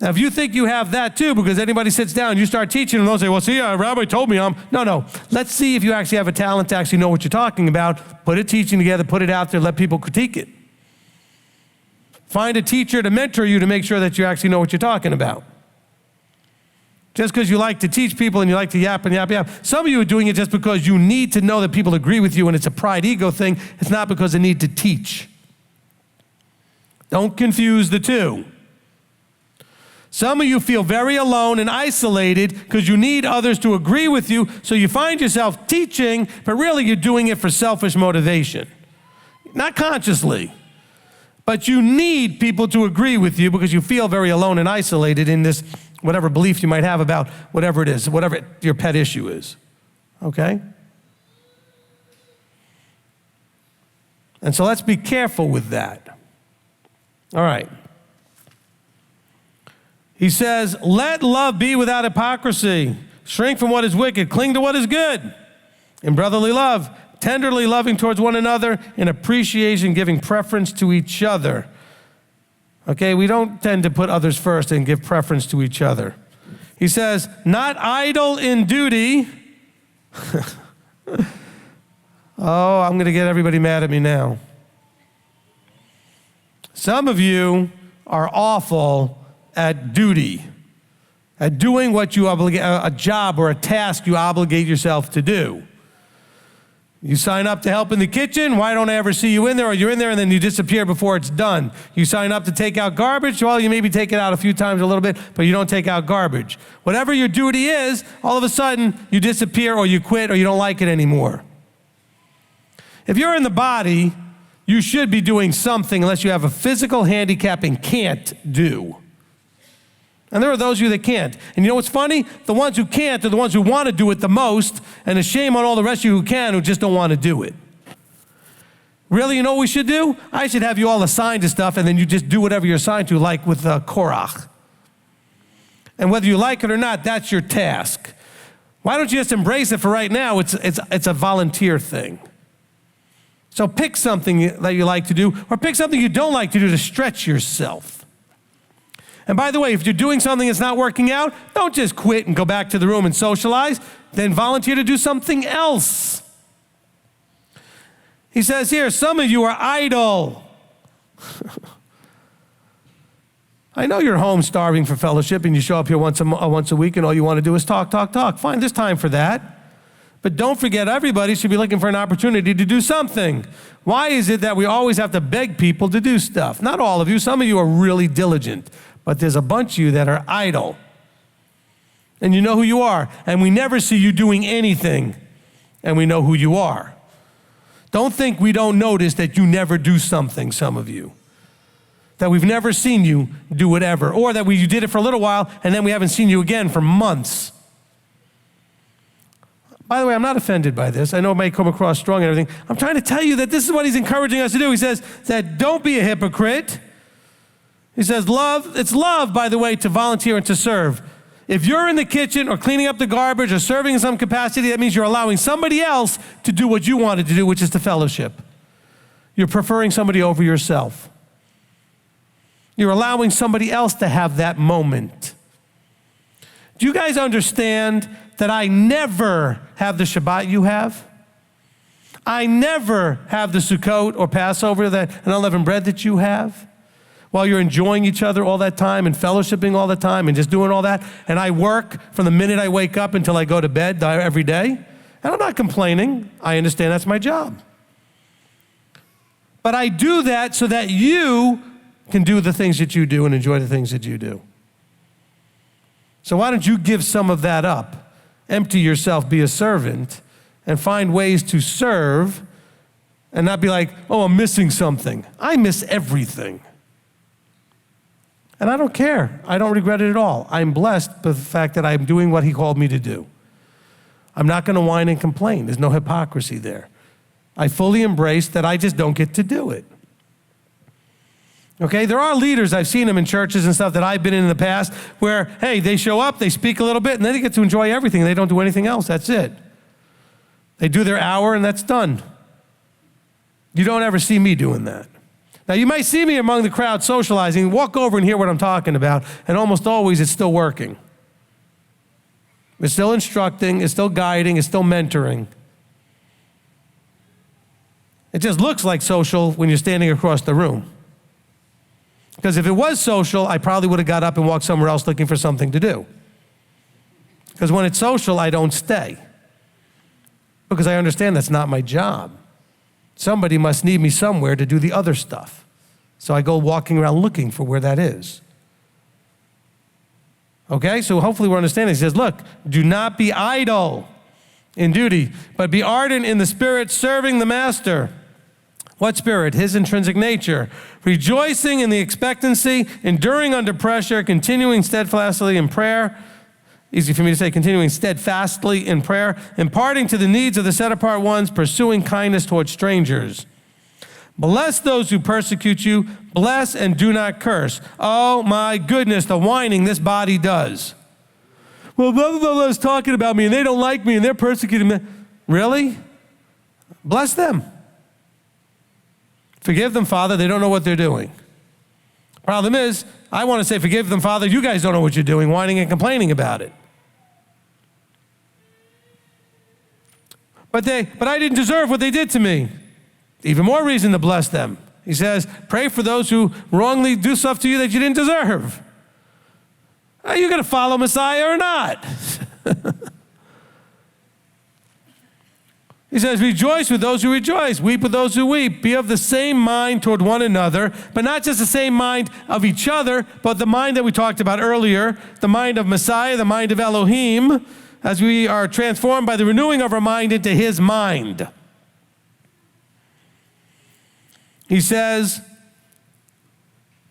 Now, if you think you have that too, because anybody sits down, you start teaching them, they'll say, well, see, Rabbi told me I'm... No. Let's see if you actually have a talent to actually know what you're talking about. Put a teaching together, put it out there, let people critique it. Find a teacher to mentor you to make sure that you actually know what you're talking about. Just because you like to teach people and you like to yap and yap, yap. Some of you are doing it just because you need to know that people agree with you and it's a pride ego thing. It's not because they need to teach. Don't confuse the two. Some of you feel very alone and isolated because you need others to agree with you, so you find yourself teaching, but really you're doing it for selfish motivation. Not consciously, but you need people to agree with you because you feel very alone and isolated in this whatever belief you might have about whatever it is, whatever your pet issue is, okay? And so let's be careful with that. All right. He says, let love be without hypocrisy. Shrink from what is wicked. Cling to what is good. In brotherly love, tenderly loving towards one another, in appreciation, giving preference to each other. Okay, we don't tend to put others first and give preference to each other. He says, not idle in duty. Oh, I'm going to get everybody mad at me now. Some of you are awful at duty, at doing what you obligate, a job or a task you obligate yourself to do. You sign up to help in the kitchen, why don't I ever see you in there? Or you're in there and then you disappear before it's done. You sign up to take out garbage, well, you maybe take it out a few times a little bit, but you don't take out garbage. Whatever your duty is, all of a sudden you disappear or you quit or you don't like it anymore. If you're in the body, you should be doing something unless you have a physical handicap and can't do. And there are those of you that can't. And you know what's funny? The ones who can't are the ones who want to do it the most, and a shame on all the rest of you who can, who just don't want to do it. Really, you know what we should do? I should have you all assigned to stuff, and then you just do whatever you're assigned to, like with Korach. And whether you like it or not, that's your task. Why don't you just embrace it for right now? It's a volunteer thing. So pick something that you like to do, or pick something you don't like to do to stretch yourself. And by the way, if you're doing something that's not working out, don't just quit and go back to the room and socialize. Then volunteer to do something else. He says here, some of you are idle. I know you're home starving for fellowship and you show up here once a week and all you want to do is talk. Fine, there's time for that. But don't forget, everybody should be looking for an opportunity to do something. Why is it that we always have to beg people to do stuff? Not all of you. Some of you are really diligent. But there's a bunch of you that are idle. And you know who you are. And we never see you doing anything. And we know who you are. Don't think we don't notice that you never do something, some of you. That we've never seen you do whatever. Or that you did it for a little while and then we haven't seen you again for months. By the way, I'm not offended by this. I know it may come across strong and everything. I'm trying to tell you that this is what he's encouraging us to do. He says that don't be a hypocrite. He says, it's love, by the way, to volunteer and to serve. If you're in the kitchen or cleaning up the garbage or serving in some capacity, that means you're allowing somebody else to do what you wanted to do, which is to fellowship. You're preferring somebody over yourself. You're allowing somebody else to have that moment. Do you guys understand that I never have the Shabbat you have? I never have the Sukkot or Passover, that unleavened bread that you have, while you're enjoying each other all that time and fellowshipping all the time and just doing all that. And I work from the minute I wake up until I go to bed every day. And I'm not complaining. I understand that's my job. But I do that so that you can do the things that you do and enjoy the things that you do. So why don't you give some of that up? Empty yourself, be a servant, and find ways to serve and not be like, oh, I'm missing something. I miss everything. And I don't care. I don't regret it at all. I'm blessed with the fact that I'm doing what he called me to do. I'm not going to whine and complain. There's no hypocrisy there. I fully embrace that I just don't get to do it. Okay, there are leaders, I've seen them in churches and stuff that I've been in the past where, hey, they show up, they speak a little bit, and then they get to enjoy everything. They don't do anything else. That's it. They do their hour, and that's done. You don't ever see me doing that. Now, you might see me among the crowd socializing, walk over and hear what I'm talking about, and almost always it's still working. It's still instructing, it's still guiding, it's still mentoring. It just looks like social when you're standing across the room. Because if it was social, I probably would have got up and walked somewhere else looking for something to do. Because when it's social, I don't stay. Because I understand that's not my job. Somebody must need me somewhere to do the other stuff. So I go walking around looking for where that is. Okay, so hopefully we're understanding. He says, look, do not be idle in duty, but be ardent in the spirit, serving the master. What spirit? His intrinsic nature. Rejoicing in the expectancy, enduring under pressure, continuing steadfastly in prayer. Easy for me to say, continuing steadfastly in prayer, imparting to the needs of the set-apart ones, pursuing kindness towards strangers. Bless those who persecute you. Bless and do not curse. Oh my goodness, the whining this body does. Well, blah, blah, blah is talking about me and they don't like me and they're persecuting me. Really? Bless them. Forgive them, Father. They don't know what they're doing. Problem is, I want to say, forgive them, Father. You guys don't know what you're doing, whining and complaining about it. But I didn't deserve what they did to me. Even more reason to bless them. He says, pray for those who wrongly do stuff to you that you didn't deserve. Are you going to follow Messiah or not? He says, rejoice with those who rejoice, weep with those who weep. Be of the same mind toward one another, but not just the same mind of each other, but the mind that we talked about earlier, the mind of Messiah, the mind of Elohim, as we are transformed by the renewing of our mind into his mind. He says,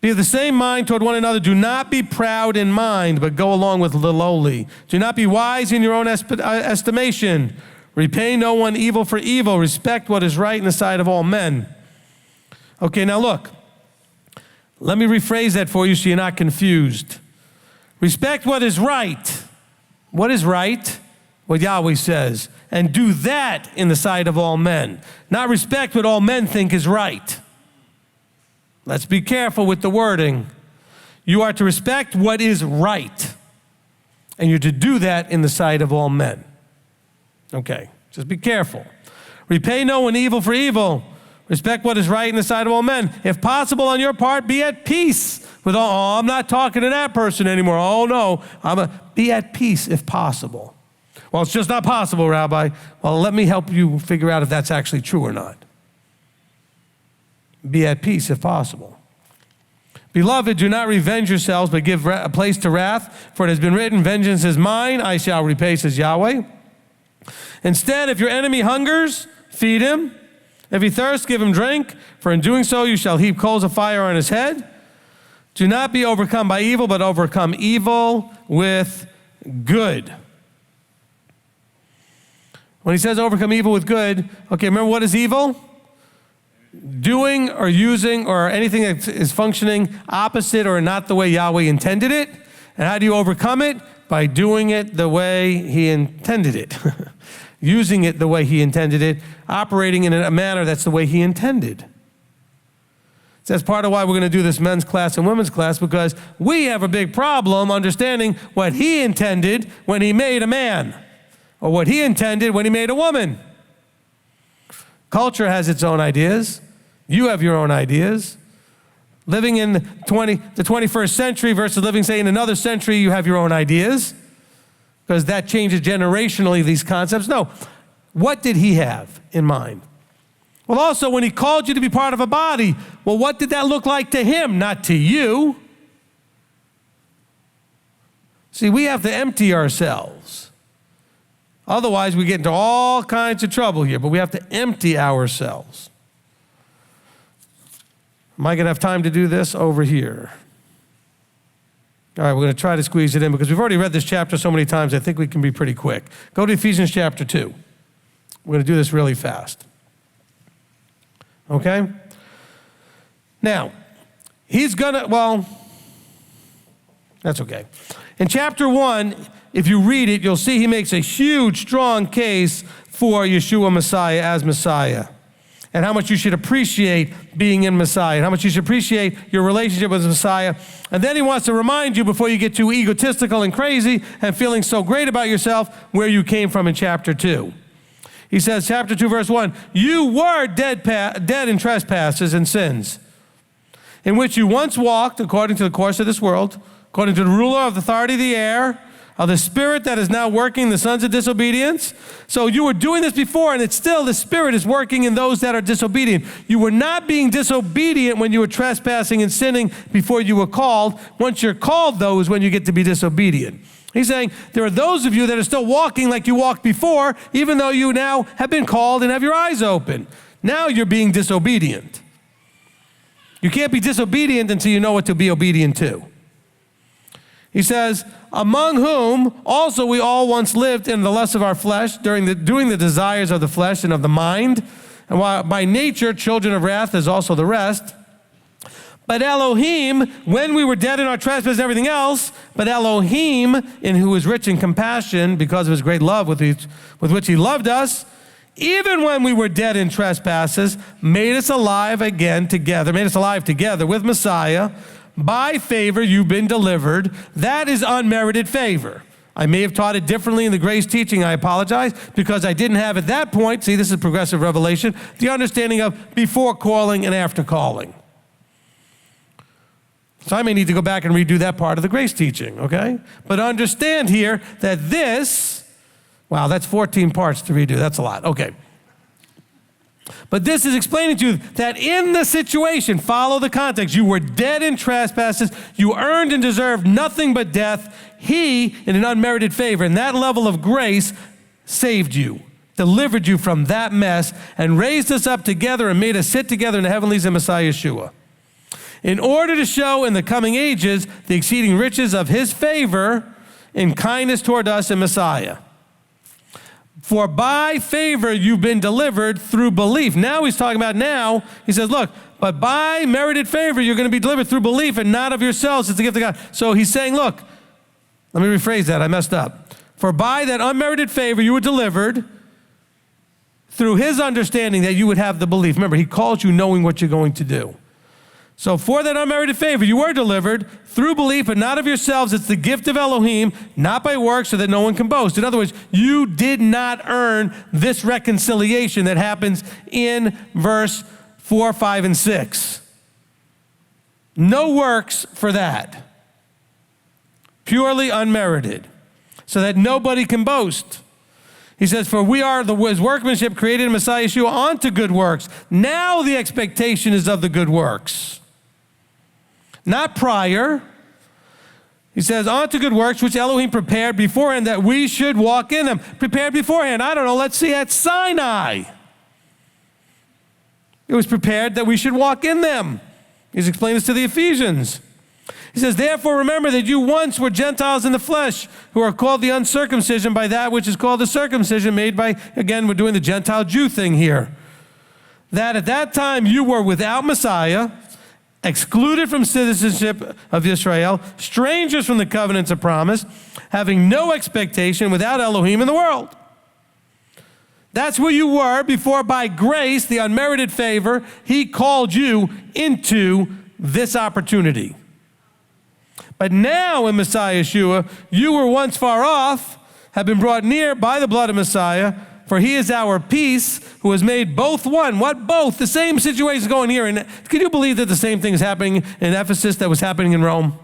be of the same mind toward one another. Do not be proud in mind, but go along with the lowly. Do not be wise in your own estimation. Repay no one evil for evil. Respect what is right in the sight of all men. Okay, now look. Let me rephrase that for you so you're not confused. Respect what is right. What is right? What Yahweh says. And do that in the sight of all men. Not respect what all men think is right. Let's be careful with the wording. You are to respect what is right. And you're to do that in the sight of all men. Okay, just be careful. Repay no one evil for evil. Respect what is right in the sight of all men. If possible on your part, be at peace with all. Oh, I'm not talking to that person anymore. Oh, no. Be at peace if possible. Well, it's just not possible, Rabbi. Well, let me help you figure out if that's actually true or not. Be at peace if possible. Beloved, do not revenge yourselves, but give a place to wrath. For it has been written, vengeance is mine, I shall repay, says Yahweh. Instead, if your enemy hungers, feed him. If he thirsts, give him drink. For in doing so, you shall heap coals of fire on his head. Do not be overcome by evil, but overcome evil with good. When he says overcome evil with good, okay, remember what is evil? Doing or using or anything that is functioning opposite or not the way Yahweh intended it. And how do you overcome it? by doing it the way he intended it, using it the way he intended it, operating in a manner that's the way he intended. So that's part of why we're going to do this men's class and women's class, because we have a big problem understanding what he intended when he made a man, or what he intended when he made a woman. Culture has its own ideas. You have your own ideas. Living in the 21st century versus living, say, in another century, you have your own ideas, because that changes generationally, these concepts. No. What did he have in mind? Well, also, when he called you to be part of a body, well, what did that look like to him, not to you? See, we have to empty ourselves. Otherwise, we get into all kinds of trouble here, but we have to empty ourselves. Am I going to have time to do this over here? All right, we're going to try to squeeze it in because we've already read this chapter so many times, I think we can be pretty quick. Go to Ephesians chapter 2. We're going to do this really fast. Okay? Now, he's going to, well, that's okay. In chapter 1, if you read it, you'll see he makes a huge, strong case for Yeshua Messiah as Messiah, and how much you should appreciate being in Messiah, and how much you should appreciate your relationship with Messiah. And then he wants to remind you, before you get too egotistical and crazy and feeling so great about yourself, where you came from in chapter 2. He says, chapter 2, verse 1, you were dead in trespasses and sins, in which you once walked according to the course of this world, according to the ruler of the authority of the air, of the spirit that is now working the sons of disobedience. So you were doing this before, and it's still the spirit is working in those that are disobedient. You were not being disobedient when you were trespassing and sinning before you were called. Once you're called, though, is when you get to be disobedient. He's saying there are those of you that are still walking like you walked before, even though you now have been called and have your eyes open. Now you're being disobedient. You can't be disobedient until you know what to be obedient to. He says, among whom also we all once lived in the lust of our flesh, doing the desires of the flesh and of the mind, and while by nature children of wrath is also the rest. But Elohim, when we were dead in our trespasses and everything else, but Elohim, in who is rich in compassion because of his great love with which he loved us, even when we were dead in trespasses, made us alive together with Messiah. By favor you've been delivered. That is unmerited favor. I may have taught it differently in the grace teaching. I apologize, because I didn't have at that point, see, this is progressive revelation, the understanding of before calling and after calling. So I may need to go back and redo that part of the grace teaching, okay? But understand here that this, wow, that's 14 parts to redo. That's a lot. Okay. But this is explaining to you that in the situation, follow the context, you were dead in trespasses, you earned and deserved nothing but death. He, in an unmerited favor, in that level of grace, saved you, delivered you from that mess, and raised us up together and made us sit together in the heavenlies in Messiah Yeshua, in order to show in the coming ages the exceeding riches of his favor in kindness toward us in Messiah. For by favor you've been delivered through belief. Now he's talking about now. He says, look, but by merited favor you're going to be delivered through belief and not of yourselves. It's the gift of God. So he's saying, look, let me rephrase that. I messed up. For by that unmerited favor you were delivered through his understanding that you would have the belief. Remember, he calls you knowing what you're going to do. So for that unmerited favor, you were delivered through belief and not of yourselves. It's the gift of Elohim, not by works, so that no one can boast. In other words, you did not earn this reconciliation that happens in verse 4, 5, and 6. No works for that. Purely unmerited, so that nobody can boast. He says, for we are his workmanship created in Messiah Yeshua unto good works. Now the expectation is of the good works. Not prior. He says, unto good works, which Elohim prepared beforehand that we should walk in them. Prepared beforehand. I don't know, let's see, at Sinai. It was prepared that we should walk in them. He's explained this to the Ephesians. He says, therefore remember that you once were Gentiles in the flesh, who are called the uncircumcision by that which is called the circumcision made by, again, we're doing the Gentile Jew thing here. That at that time you were without Messiah, excluded from citizenship of Israel, strangers from the covenants of promise, having no expectation, without Elohim in the world. That's where you were before, by grace, the unmerited favor, he called you into this opportunity. But now in Messiah Yeshua, you were once far off, have been brought near by the blood of Messiah, for he is our peace, who has made both one. What both? The same situation is going here. And can you believe that the same thing is happening in Ephesus that was happening in Rome?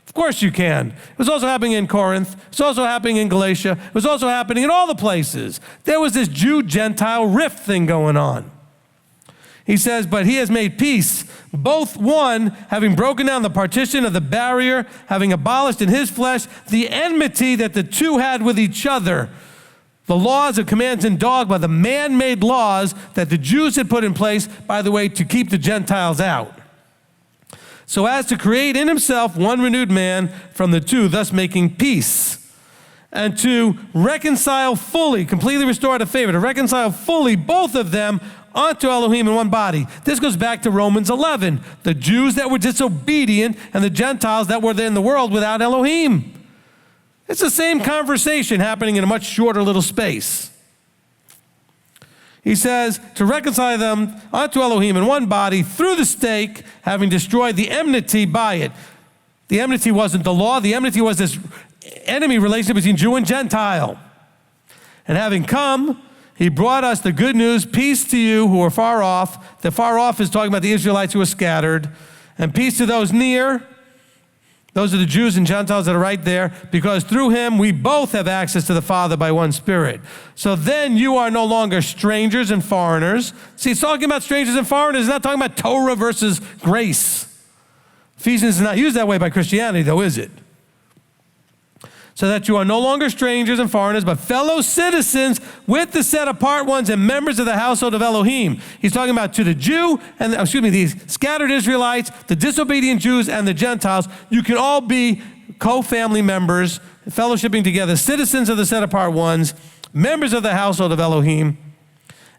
Of course you can. It was also happening in Corinth. It was also happening in Galatia. It was also happening in all the places. There was this Jew-Gentile rift thing going on. He says, but he has made peace, both one, having broken down the partition of the barrier, having abolished in his flesh the enmity that the two had with each other. The laws of commands and dogma, the man-made laws that the Jews had put in place, by the way, to keep the Gentiles out. So as to create in himself one renewed man from the two, thus making peace, and to reconcile fully, completely restore to favor, to reconcile fully both of them unto Elohim in one body. This goes back to Romans 11, the Jews that were disobedient and the Gentiles that were in the world without Elohim. It's the same conversation happening in a much shorter little space. He says, to reconcile them unto Elohim in one body through the stake, having destroyed the enmity by it. The enmity wasn't the law. The enmity was this enemy relationship between Jew and Gentile. And having come, he brought us the good news, peace to you who are far off. The far off is talking about the Israelites who are scattered. And peace to those near. Those are the Jews and Gentiles that are right there, because through him we both have access to the Father by one Spirit. So then you are no longer strangers and foreigners. See, it's talking about strangers and foreigners. It's not talking about Torah versus grace. Ephesians is not used that way by Christianity, though, is it? So that you are no longer strangers and foreigners, but fellow citizens with the set-apart ones and members of the household of Elohim. He's talking about to the Jew, and these scattered Israelites, the disobedient Jews, and the Gentiles. You can all be co-family members, fellowshipping together, citizens of the set-apart ones, members of the household of Elohim,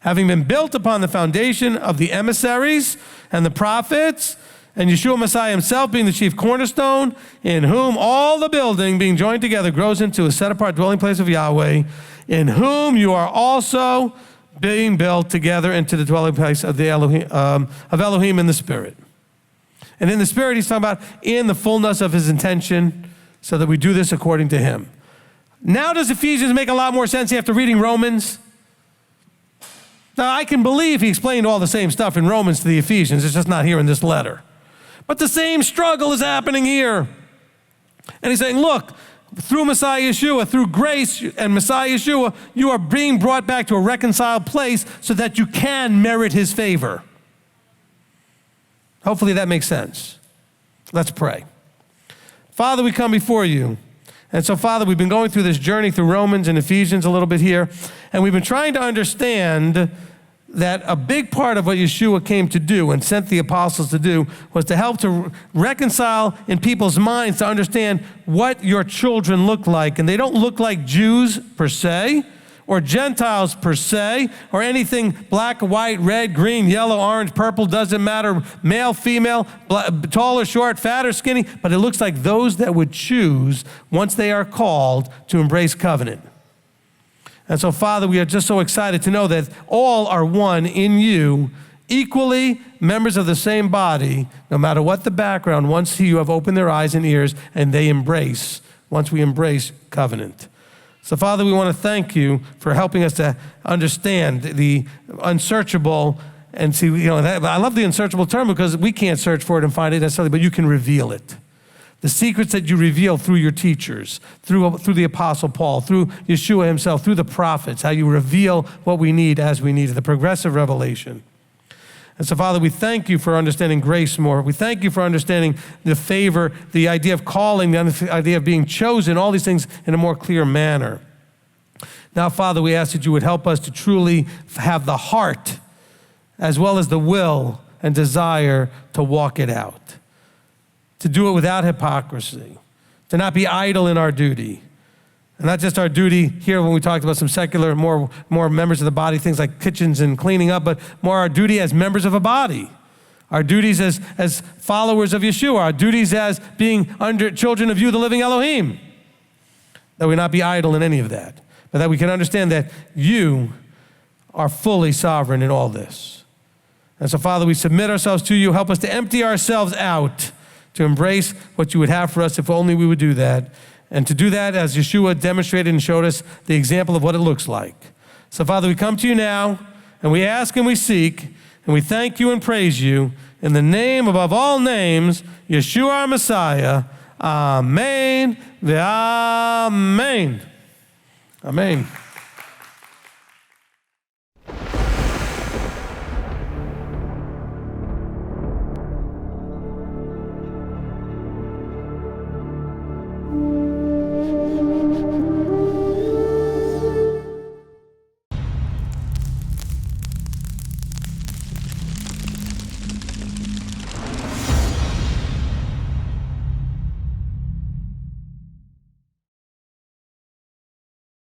having been built upon the foundation of the emissaries and the prophets, and Yeshua Messiah himself being the chief cornerstone, in whom all the building being joined together grows into a set-apart dwelling place of Yahweh, in whom you are also being built together into the dwelling place of the Elohim in the Spirit. And in the Spirit, he's talking about in the fullness of his intention, so that we do this according to him. Now does Ephesians make a lot more sense after reading Romans? Now I can believe he explained all the same stuff in Romans to the Ephesians. It's just not here in this letter. But the same struggle is happening here. And he's saying, look, through Messiah Yeshua, through grace and Messiah Yeshua, you are being brought back to a reconciled place so that you can merit his favor. Hopefully that makes sense. Let's pray. Father, we come before you. And so, Father, we've been going through this journey through Romans and Ephesians a little bit here, and we've been trying to understand that a big part of what Yeshua came to do and sent the apostles to do was to help to reconcile in people's minds to understand what your children look like. And they don't look like Jews per se, or Gentiles per se, or anything black, white, red, green, yellow, orange, purple, doesn't matter, male, female, tall or short, fat or skinny, but it looks like those that would choose, once they are called, to embrace covenant. And so, Father, we are just so excited to know that all are one in you, equally members of the same body, no matter what the background, once you have opened their eyes and ears, and they embrace, once we embrace covenant. So, Father, we want to thank you for helping us to understand the unsearchable. And see, I love the unsearchable term because we can't search for it and find it necessarily, but you can reveal it. The secrets that you reveal through your teachers, through the Apostle Paul, through Yeshua himself, through the prophets, how you reveal what we need as we need it, the progressive revelation. And so, Father, we thank you for understanding grace more. We thank you for understanding the favor, the idea of calling, the idea of being chosen, all these things in a more clear manner. Now, Father, we ask that you would help us to truly have the heart as well as the will and desire to walk it out, to do it without hypocrisy, to not be idle in our duty. And not just our duty here when we talked about some secular, more members of the body, things like kitchens and cleaning up, but more our duty as members of a body. our duties as followers of Yeshua, our duties as being under children of you, the living Elohim. That we not be idle in any of that, but that we can understand that you are fully sovereign in all this. And so, Father, we submit ourselves to you. Help us to empty ourselves out, to embrace what you would have for us if only we would do that. And to do that as Yeshua demonstrated and showed us the example of what it looks like. So, Father, we come to you now, and we ask and we seek, and we thank you and praise you in the name above all names, Yeshua our Messiah. Amen. Amen. Amen.